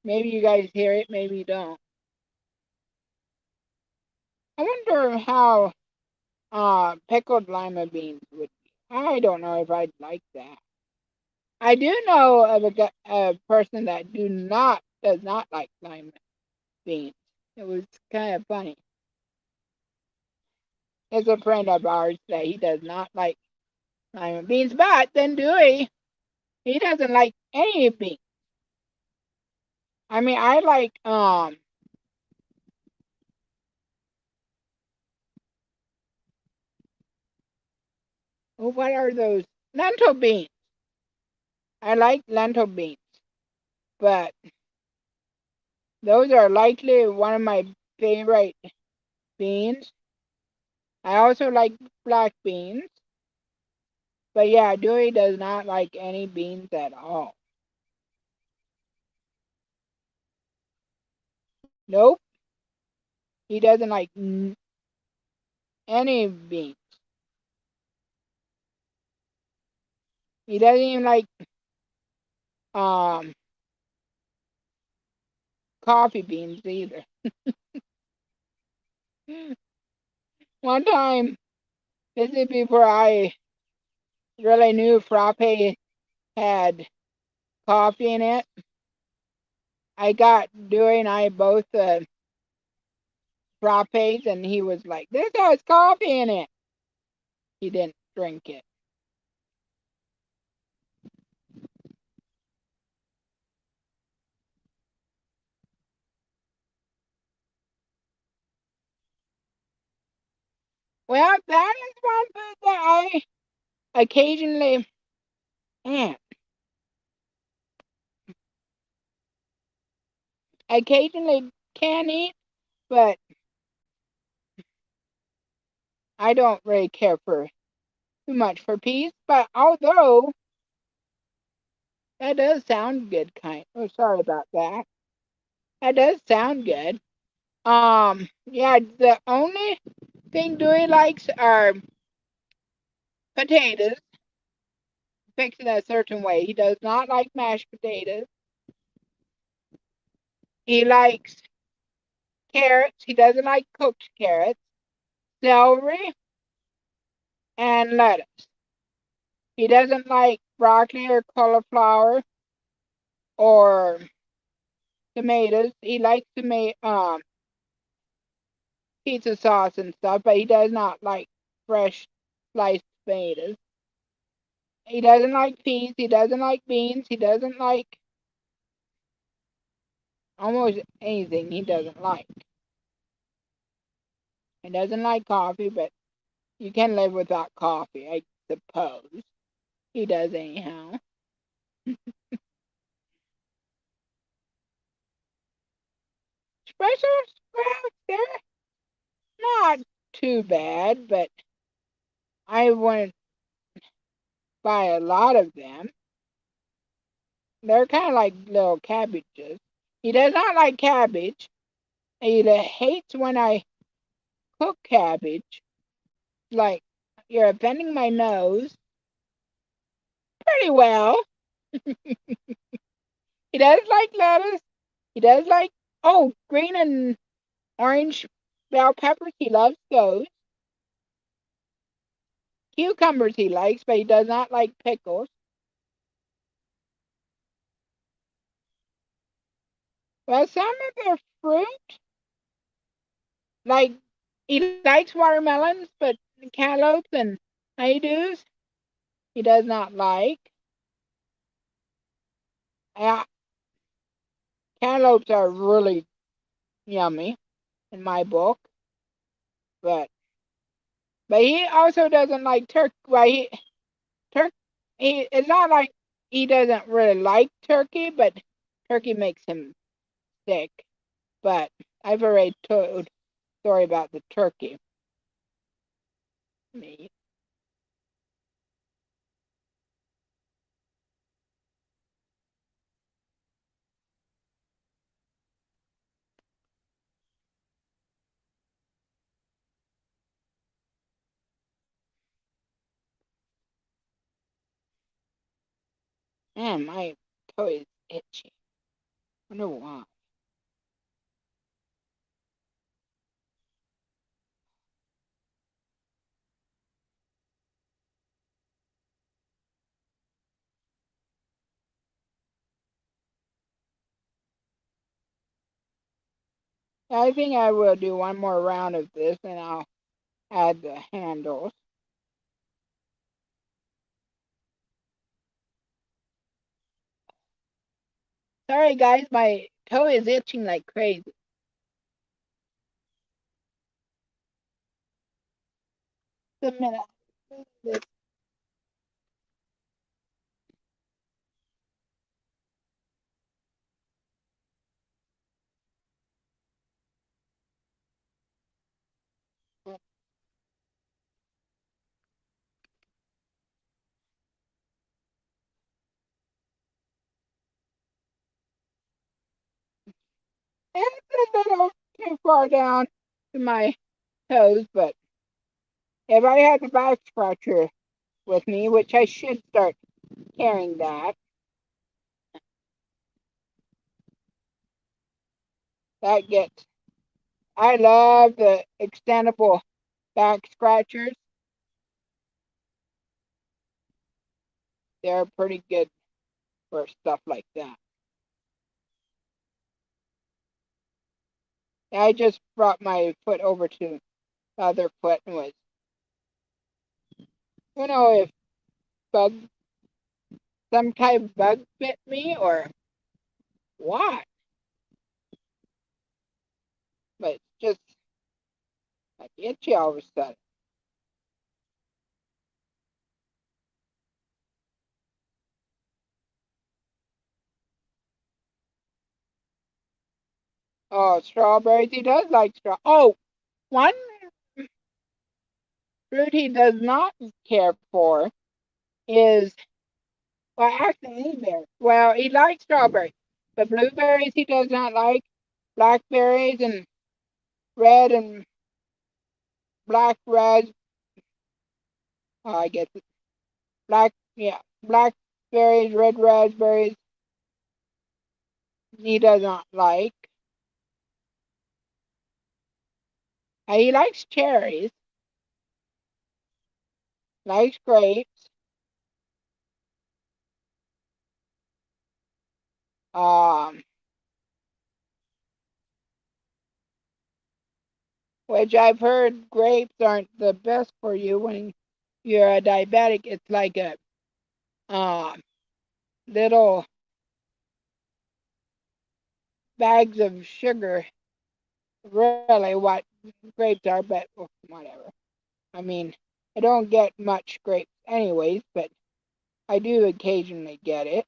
Maybe you guys hear it, maybe you don't. I wonder how pickled lima beans would be. I don't know if I'd like that. I do know of a person that does not like lima beans. It was kind of funny. It's a friend of ours that he does not like lima beans, but then Dewey, he doesn't like any beans. I mean, I like what are those lentil beans? I like lentil beans, but those are likely one of my favorite beans. I also like black beans, but yeah, Dewey does not like any beans at all. Nope, he doesn't like any beans. He doesn't even like um coffee beans either. One time, this is before I really knew frappe had coffee in it. I got Dewey and I both frappes, and he was like, "This has coffee in it." He didn't drink it. Well, that is one food that I occasionally, eh, occasionally can eat, but I don't really care for too much for peas. But although that does sound good, kind. Oh, sorry about that. That does sound good. Yeah, the only thing Dewey likes are potatoes fixed in a certain way. He does not like mashed potatoes. He likes carrots. He doesn't like cooked carrots, celery, and lettuce. He doesn't like broccoli or cauliflower or tomatoes. He likes to make pizza sauce and stuff, but he does not like fresh sliced tomatoes. He doesn't like peas. He doesn't like beans. He doesn't like almost anything he doesn't like. He doesn't like coffee, but you can live without coffee, I suppose. He does anyhow. Special sprouts, they're not too bad, but I wouldn't buy a lot of them. They're kind of like little cabbages. He does not like cabbage. He hates when I cook cabbage. Like, you're offending my nose pretty well. He does like lettuce. He does like, oh, green and orange bell peppers. He loves those. Cucumbers he likes, but he does not like pickles. Well, some of their fruit, like he likes watermelons, but cantaloupes and honeydews, he does not like. Uh, Cantaloupes are really yummy in my book, but he also doesn't like turkey. Well, turkey. It's not like he doesn't really like turkey, but turkey makes him sick. But I've already told story about the turkey meat. Man, my toe is itchy. I wonder why. I think I will do one more round of this and I'll add the handles. Sorry guys, my toe is itching like crazy. Just a minute. It's a little too far down to my toes, but if I had the back scratcher with me, which I should start carrying that, That gets. I love the extendable back scratchers. They're pretty good for stuff like that. I just brought my foot over to the other foot and was, if bug, some kind of bug bit me or what, but it's just like itchy all of a sudden. Oh, strawberries. He does like straw. Oh, one fruit he does not care for is, well, actually, any berry. Well, he likes strawberries, but blueberries he does not like. Blackberries and red and black red. I guess it's black. Yeah, blackberries, red raspberries. He does not like. He likes cherries. Likes grapes. Um, which I've heard grapes aren't the best for you when you're a diabetic. It's like a um little bags of sugar, really, what grapes are, but whatever. I mean, I don't get much grapes anyways, but I do occasionally get it.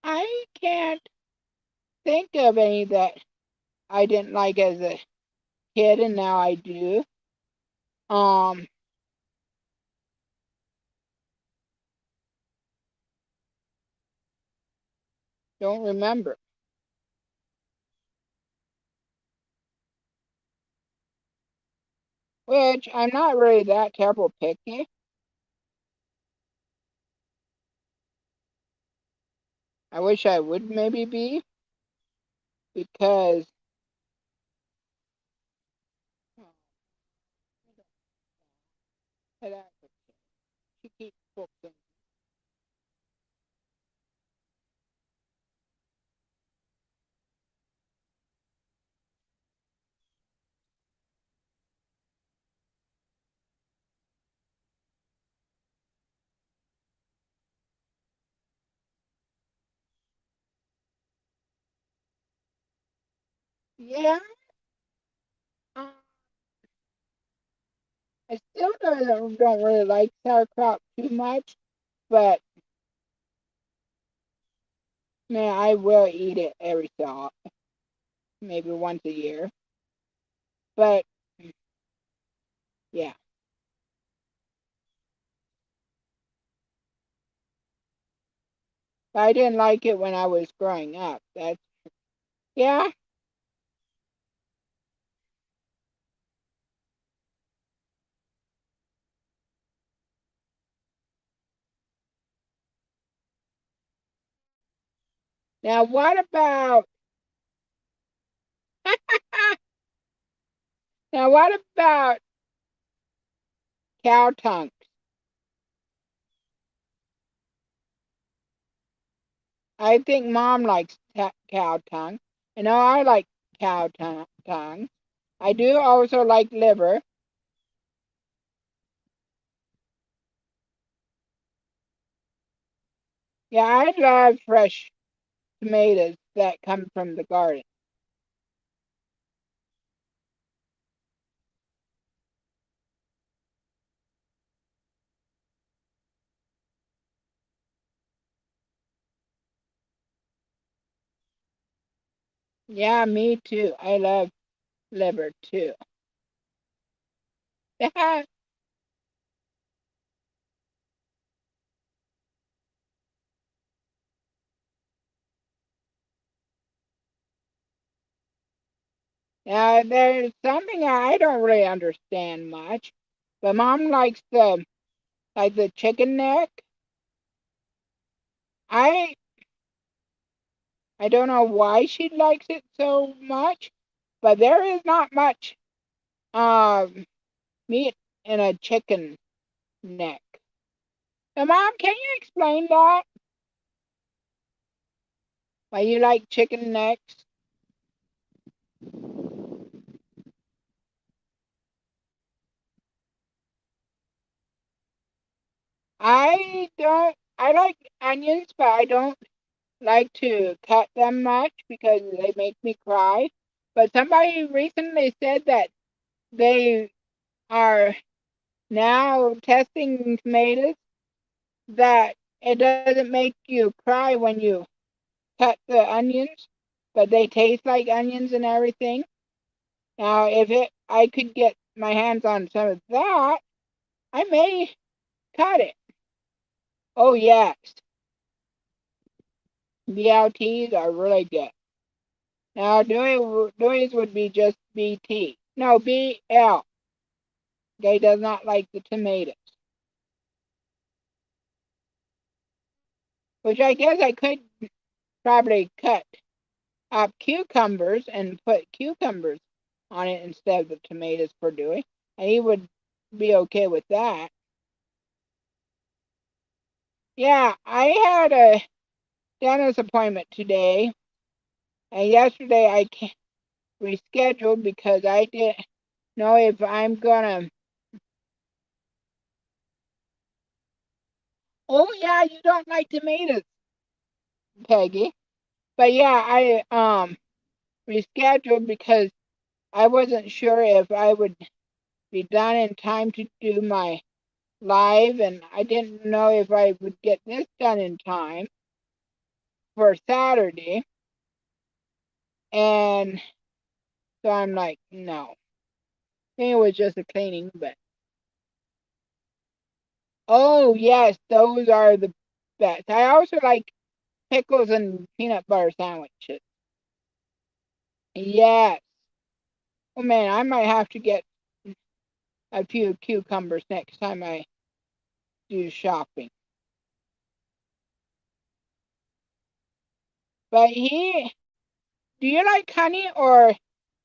I can't think of any that I didn't like as a kid, and now I do. Um, don't remember. Which I'm not really that terrible picky. I wish I would maybe be, because oh, she keeps books in. Yeah, uh, I still don't really like sauerkraut too much, but man, I will eat it every so often, maybe once a year. But yeah, I didn't like it when I was growing up. That's yeah. Now what about now what about cow tongue? I think Mom likes cow tongue. I know I like tongue. I do also like liver. Yeah, I love fresh tomatoes that come from the garden. Yeah, me too. I love liver too. There's something I don't really understand much, but Mom likes the chicken neck. I I don't know why she likes it so much, but there is not much um meat in a chicken neck. So Mom, can you explain that? Why you like chicken necks? I don't. I like onions, but I don't like to cut them much because they make me cry. But somebody recently said that they are now testing tomatoes that it doesn't make you cry when you cut the onions, but they taste like onions and everything. Now, if I could get my hands on some of that, I may cut it. Oh yes, BLTs are really good. Now, Dewey's would be just BT. No, BL. They does not like the tomatoes. Which I guess I could probably cut up cucumbers and put cucumbers on it instead of the tomatoes for Dewey. And he would be okay with that. Yeah, I had a dentist appointment today. And yesterday I rescheduled because I didn't know if I'm gonna. Oh yeah, you don't like tomatoes, Peggy. But yeah, I rescheduled because I wasn't sure if I would be done in time to do my live, and I didn't know if I would get this done in time for Saturday. And so I'm like, no. I think it was just a cleaning, but oh yes, those are the best. I also like pickles and peanut butter sandwiches. Yes. Oh man, I might have to get a few cucumbers next time I do shopping. But do you like honey or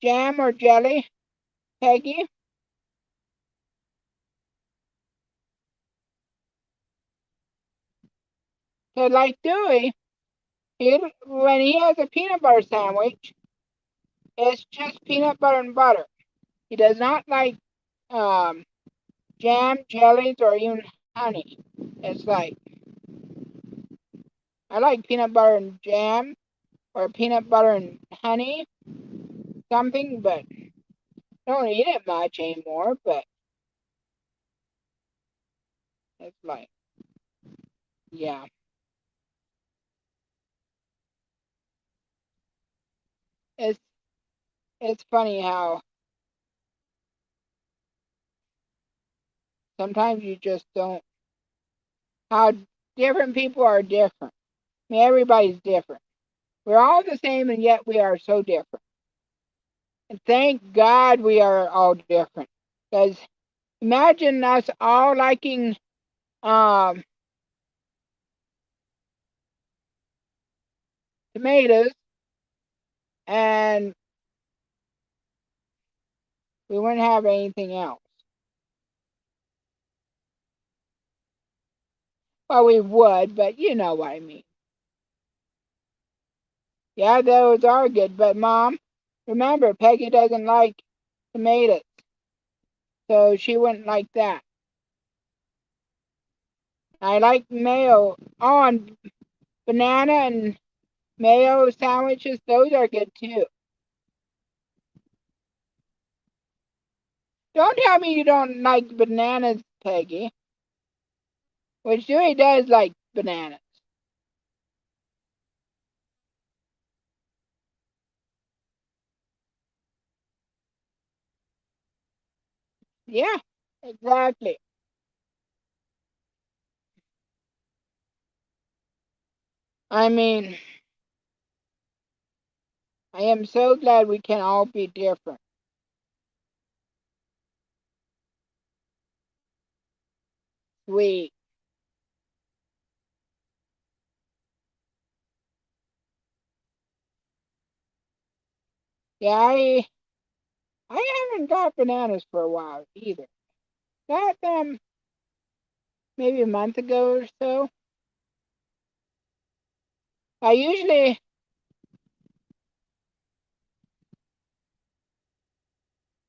jam or jelly, Peggy? So like Dewey, when he has a peanut butter sandwich, it's just peanut butter and butter. He does not like um, jam, jellies, or even honey. It's like I like peanut butter and jam or peanut butter and honey, something, but don't eat it much anymore. But it's like, yeah, it's it's funny how sometimes you just don't how different people are different. I mean, everybody's different. We're all the same, and yet we are so different. And thank God we are all different. Because imagine us all liking um, tomatoes, and we wouldn't have anything else. Well, we would, but you know what I mean. Yeah, those are good. But Mom, remember, Peggy doesn't like tomatoes, so she wouldn't like that. I like mayo on banana and mayo sandwiches. Those are good too. Don't tell me you don't like bananas, Peggy. Which Dewey does like bananas. Yeah, exactly. I mean, I am so glad we can all be different. Sweet. Yeah, I haven't got bananas for a while either. Got them maybe a month ago or so. I usually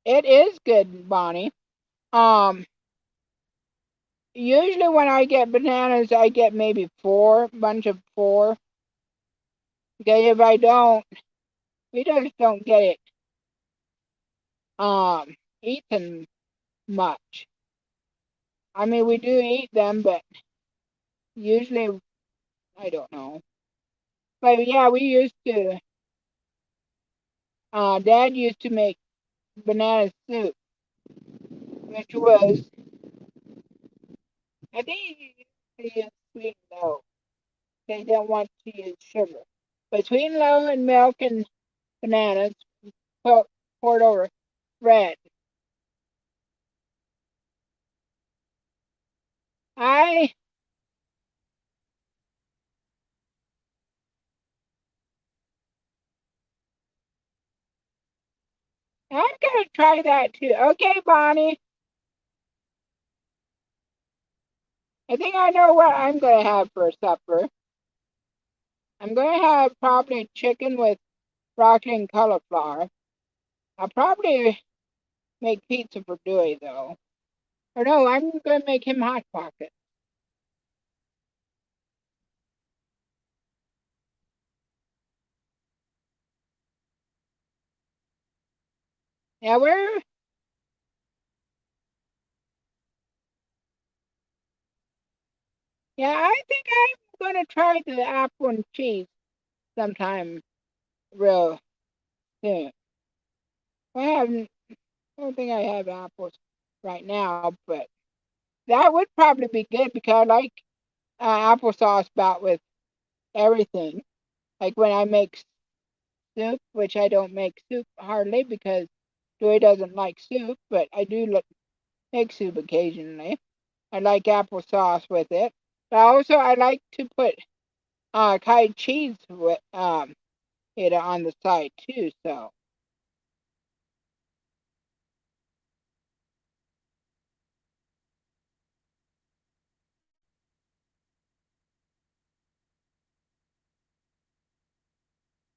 it is good, Bonnie. Um, Usually when I get bananas, I get maybe four, bunch of four. Because if I don't, we just don't get it eaten much. I mean, we do eat them, but usually I don't know. But yeah, we used to. Dad used to make banana soup, which was I think he used to use sweet and low. They don't want to use sugar. But sweet and low and milk and bananas poured over bread. I I'm gonna try that too. Okay, Bonnie. I think I know what I'm gonna have for supper. I'm gonna have probably chicken with broccoli and cauliflower. I'll probably make pizza for Dewey though. Or no, I'm gonna make him hot pocket. Yeah, I think I'm gonna try the apple and cheese sometime real soon. I haven't I don't think I have apples right now, but that would probably be good because I like applesauce about with everything. Like when I make soup, which I don't make soup hardly because Joy doesn't like soup, but I do make soup occasionally. I like applesauce with it. But also I like to put cottage cheese with it on the side too. So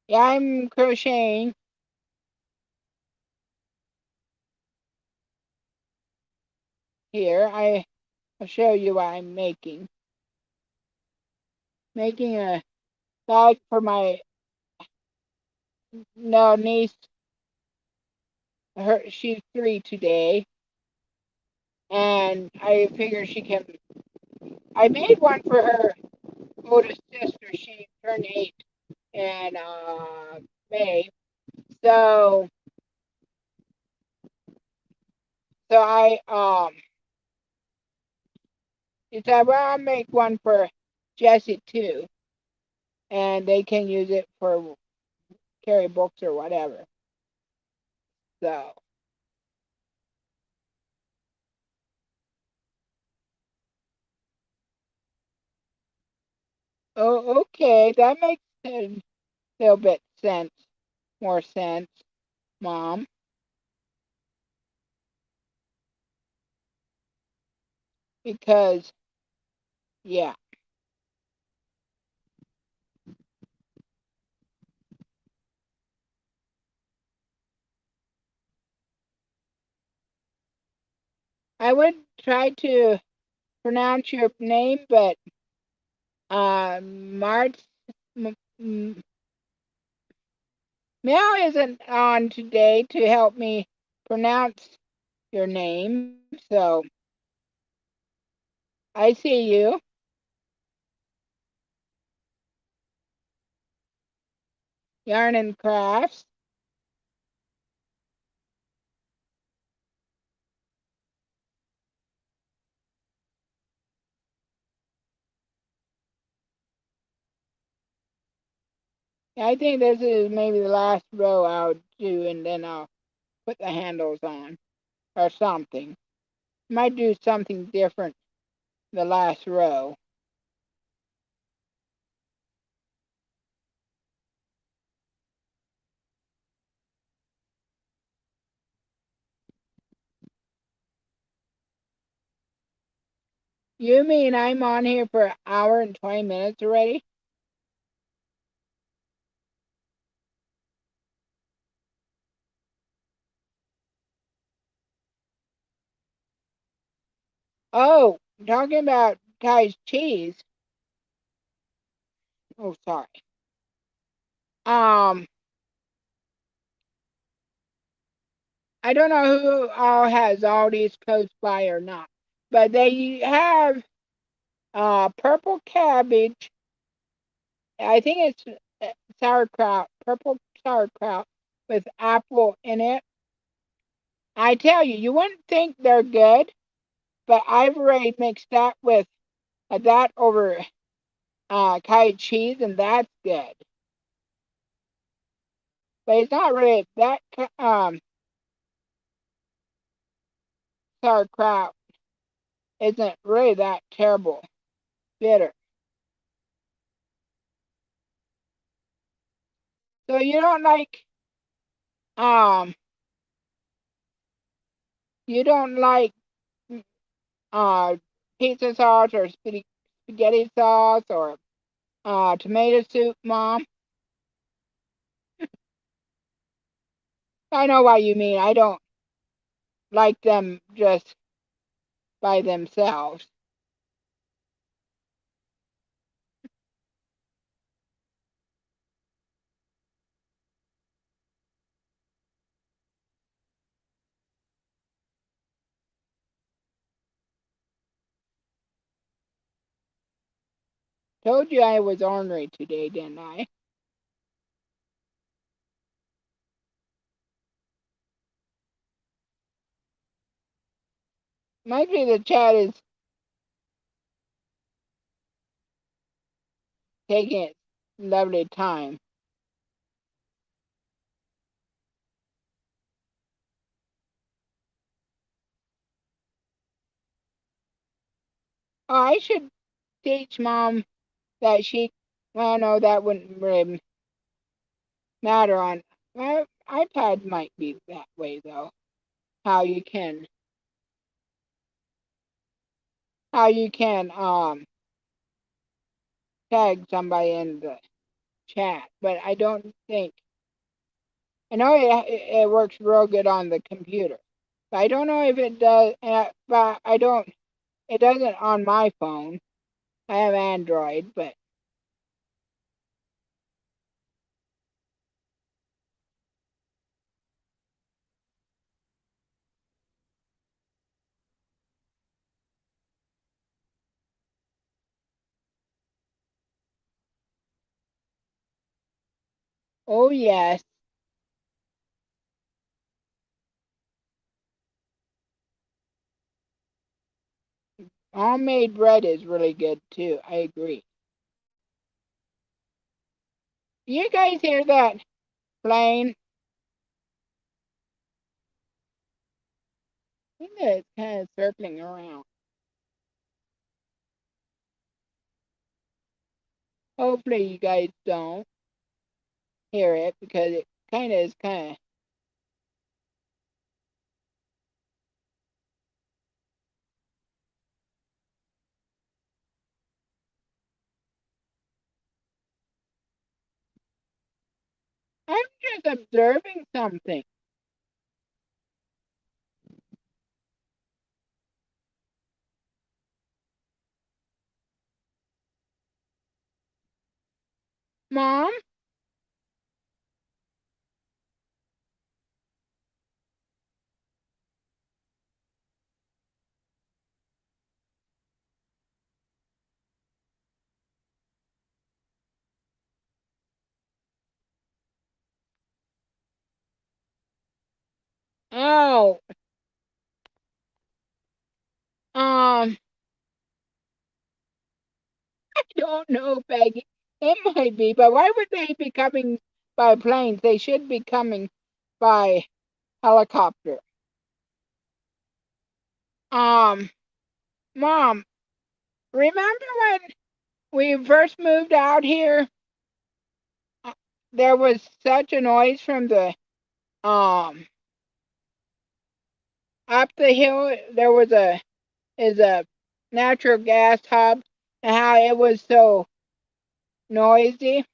yeah, I'm crocheting here. I'll show you what I'm making. Making a bag for my no niece. She's 3 today, and I figure she can. I made one for her oldest sister. She turned 8 in May. So I decided, well, I'll make one for Jesse too, and they can use it for carry books or whatever. So oh, okay, that makes a little bit sense, more sense, Mom, because yeah, I would try to pronounce your name, but Mart Mel isn't on today to help me pronounce your name, so I see you. Yarn and Crafts. I think this is maybe the last row I'll do, and then I'll put the handles on or something. Might do something different the last row. You mean I'm on here for an hour and 20 minutes already? Oh, talking about cottage cheese. Oh, sorry. Um, I don't know who all has all these close by or not, but they have purple cabbage. I think it's sauerkraut, purple sauerkraut with apple in it. I tell you, you wouldn't think they're good, but I've already mixed that with that over cottage cheese, and that's good. But it's not really that sauerkraut isn't really that terrible bitter. So um you don't like uh pizza sauce or spaghetti sauce or tomato soup, Mom? I know what you mean. I don't like them just by themselves. Told you I was ornery today, didn't I? Might be the chat is taking its lovely time. Oh, I should teach Mom that she. Well, no, that wouldn't really matter on my iPad. Might be that way though. How you can, how you can tag somebody in the chat, but I don't think. I know it works real good on the computer, but I don't know if it does. But I don't. It doesn't on my phone. I have Android, but oh yes, homemade bread is really good too. I agree. You guys hear that plane? I think that it's kind of circling around. Hopefully you guys don't hear it because it kind of is kind of. I'm just observing something. Mom? Oh, I don't know, Peggy. It might be, but why would they be coming by planes? They should be coming by helicopter. Um, Mom, remember when we first moved out here? uh, There was such a noise from the um up the hill. There was a natural gas hub, and how it was so noisy.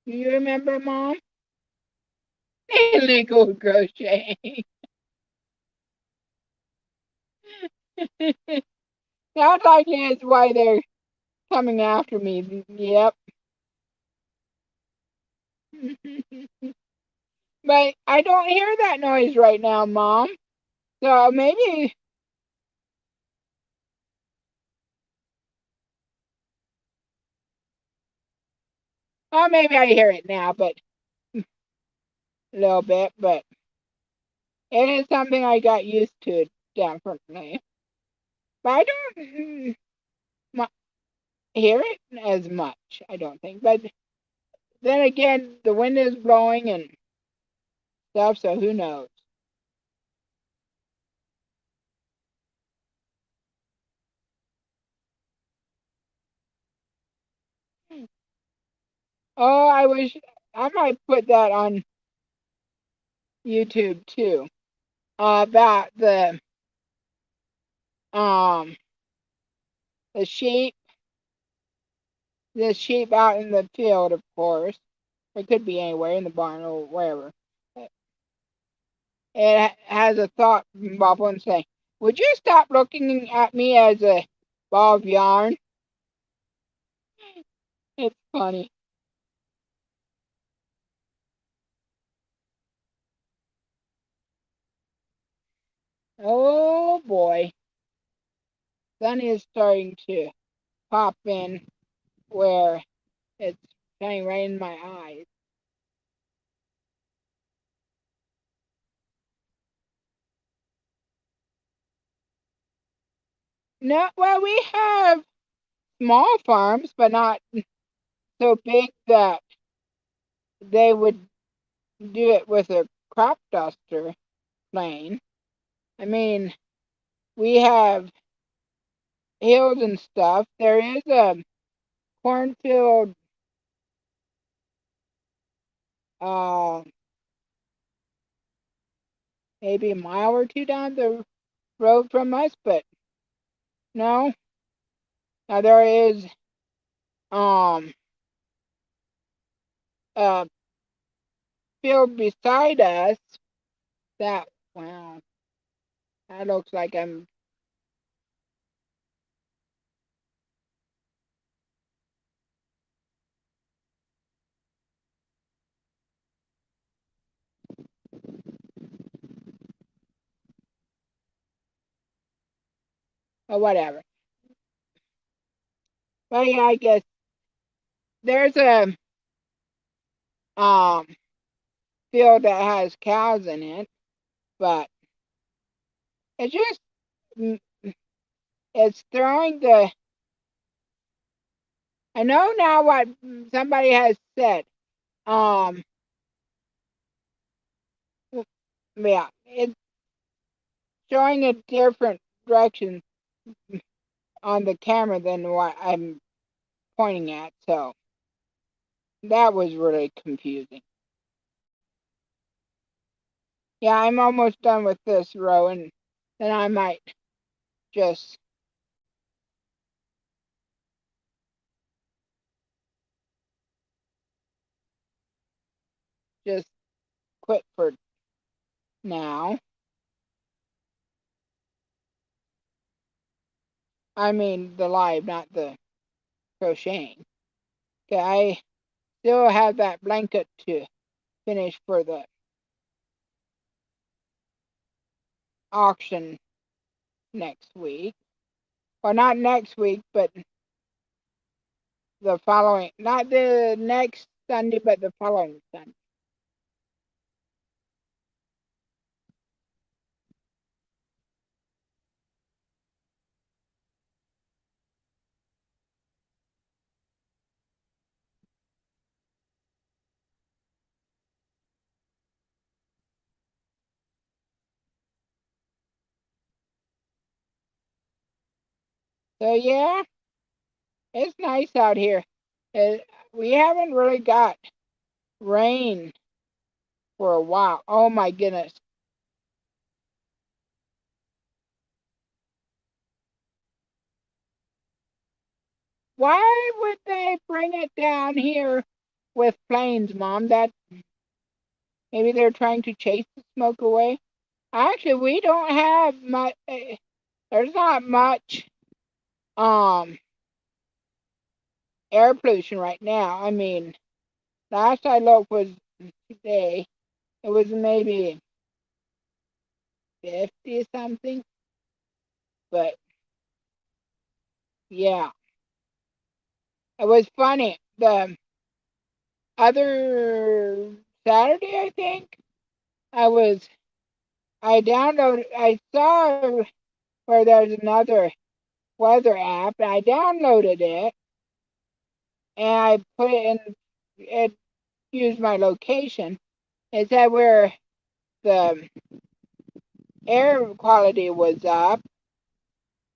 Do you remember, Mom? Illegal crocheting. Sounds like it's why they're coming after me. Yep. But I don't hear that noise right now, Mom. So maybe, well, maybe I hear it now, but a little bit. But it is something I got used to, definitely. But I don't hear it as much, I don't think. But then again, the wind is blowing and stuff, so who knows? Oh, I wish I might put that on YouTube too. About um the sheep, the sheep out in the field, of course. It could be anywhere in the barn or wherever. It has a thought bubble and say, "Would you stop looking at me as a ball of yarn?" It's funny. Oh boy, sun is starting to pop in where it's shining right in my eyes. No, well, we have small farms, but not so big that they would do it with a crop duster plane. I mean, we have hills and stuff. There is a cornfield, uh, maybe a mile or two down the road from us, but no. Now there is um a field beside us that, wow, that looks like I'm, or whatever. But yeah, I guess there's a um field that has cows in it, but it's just mm, it's throwing the. I know now what somebody has said. Um, yeah, it's showing a different direction on the camera than what I'm pointing at, so that was really confusing. Yeah, I'm almost done with this row, and then I might just just quit for now. I mean the live, not the crocheting. 'Kay, I still have that blanket to finish for the auction next week. Well, not next week, but the following, not the next Sunday, but the following Sunday. So yeah, it's nice out here. We haven't really got rain for a while. Oh my goodness. Why would they bring it down here with planes, Mom? That maybe they're trying to chase the smoke away. Actually, we don't have much. There's not much um air pollution right now. I mean, last I looked was today. It was maybe 50 something, but yeah, it was funny. The other Saturday, I think, I was I saw where there's another weather app, and I downloaded it, and I put it in, it used my location. It said where the air quality was up,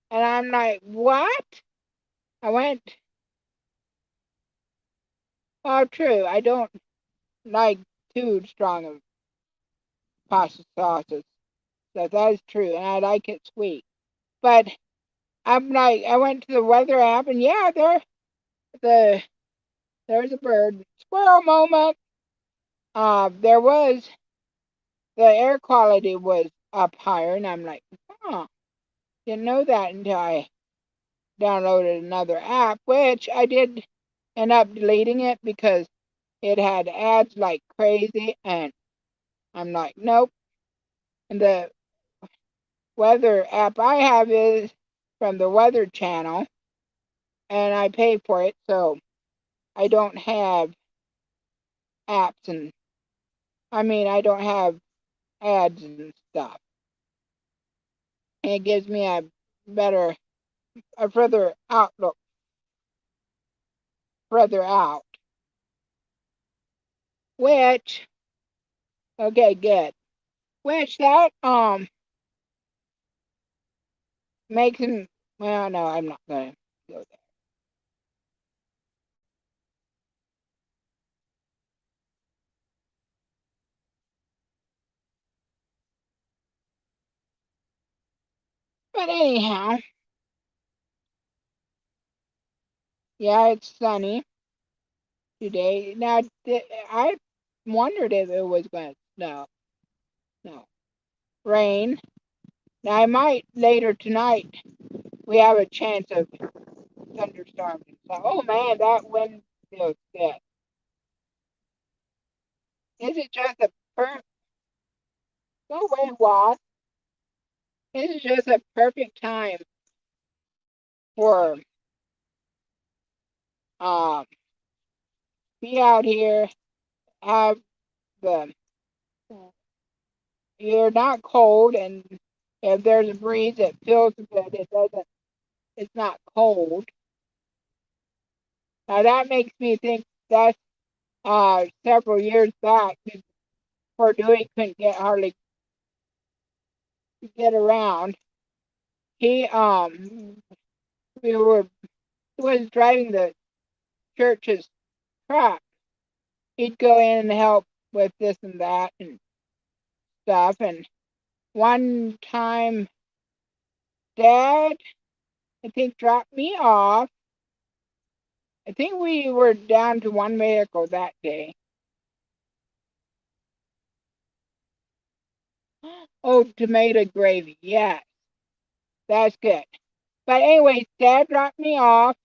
and I'm like, what? I went, oh, true, I don't like too strong of pasta sauces, so that is true, and I like it sweet. But I'm like, I went to the weather app, and yeah, the there's a bird squirrel moment. There was the air quality was up higher, and I'm like, huh, didn't know that until I downloaded another app, which I did end up deleting it because it had ads like crazy, and I'm like, nope. And the weather app I have is from the Weather Channel, and I pay for it, so I don't have apps and I don't have ads and stuff. And it gives me better, a further outlook, further out, which, okay, good. Which that, makes him, well, no, I'm not going to go there. But anyhow, yeah, it's sunny today. Now, I wondered if it was going to snow. No, rain. Now, I might later tonight, we have a chance of thunderstorms. So, oh man, that wind feels good. Is it just a perfect, no way, Watt. This is just a perfect time for um be out here, have the you're not cold, and if there's a breeze, it feels good. It doesn't. It's not cold. Now that makes me think that several years back, poor Dewey couldn't get hardly get around. He we were he was driving the church's truck. He'd go in and help with this and that and stuff. And one time, Dad, I think, dropped me off. I think we were down to one vehicle that day. Oh, tomato gravy. Yes, that's good. But anyways, Dad dropped me off,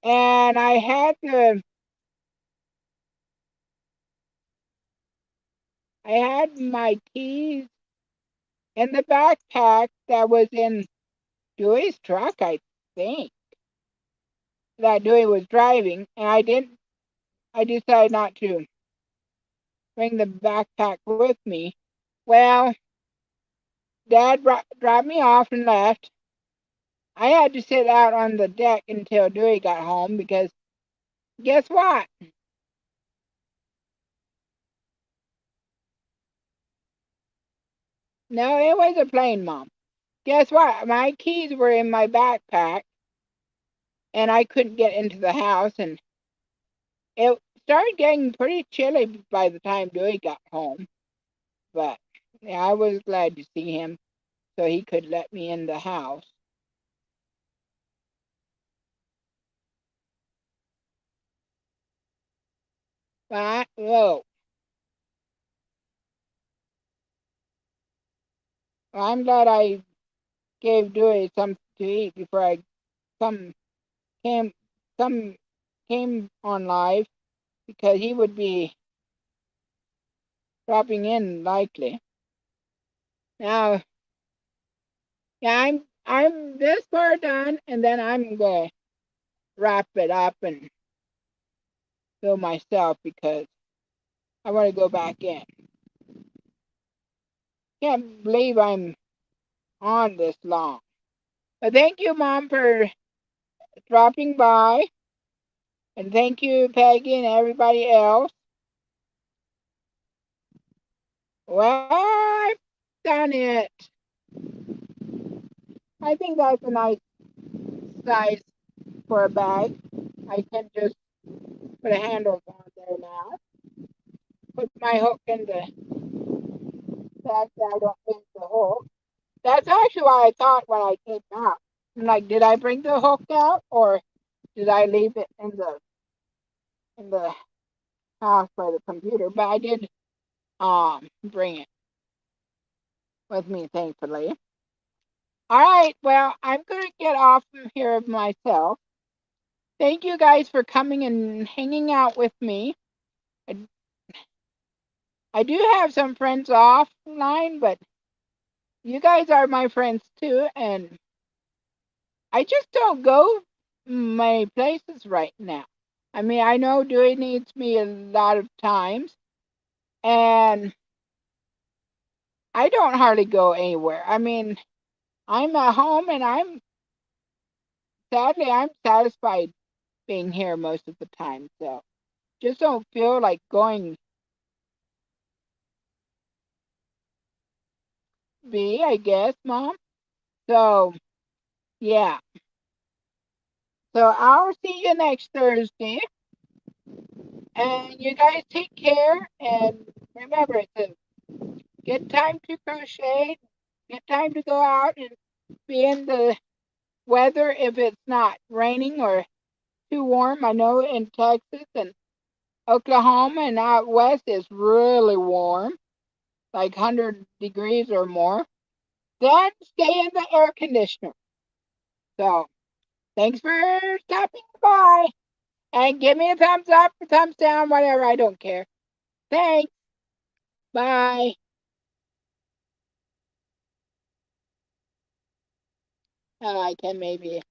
and I had my keys in the backpack that was in Dewey's truck, I think, that Dewey was driving, and I decided not to bring the backpack with me. Well, Dad dropped me off and left. I had to sit out on the deck until Dewey got home because guess what? No, it was a plane, Mom. guess what? My keys were in my backpack, and I couldn't get into the house, and it started getting pretty chilly by the time Dewey got home. But yeah, I was glad to see him so he could let me in the house. Whoa. I'm glad I gave Dewey something to eat before I come came come came on live because he would be dropping in likely. Now, yeah, I'm this far done, and then I'm gonna wrap it up and go myself because I want to go back in. Can't believe I'm on this long. But thank you, Mom, for dropping by, and thank you, Peggy, and everybody else. Well, I've done it. I think that's a nice size for a bag. I can just put a handle on there now. Put my hook in the bag so I don't lose the hook. That's actually what I thought when I came out. I'm like, did I bring the hook out or did I leave it in the house by the computer? But I did bring it with me, thankfully. All right, well, I'm gonna get off of here myself. Thank you guys for coming and hanging out with me. I, I do have some friends offline, but you guys are my friends too, and I just don't go many places right now. I mean, I know Dewey needs me a lot of times, and I don't hardly go anywhere. I mean, I'm at home, and I'm satisfied being here most of the time. So just don't feel like going. I guess, Mom. So yeah. So I'll see you next Thursday. And you guys take care. And remember, it's a good time to crochet, good time to go out and be in the weather if it's not raining or too warm. I know in Texas and Oklahoma and out west it's really warm, like 100 degrees or more. Then stay in the air conditioner. So thanks for stopping by. And give me a thumbs up, a thumbs down, whatever. I don't care. Thanks. Bye. I can maybe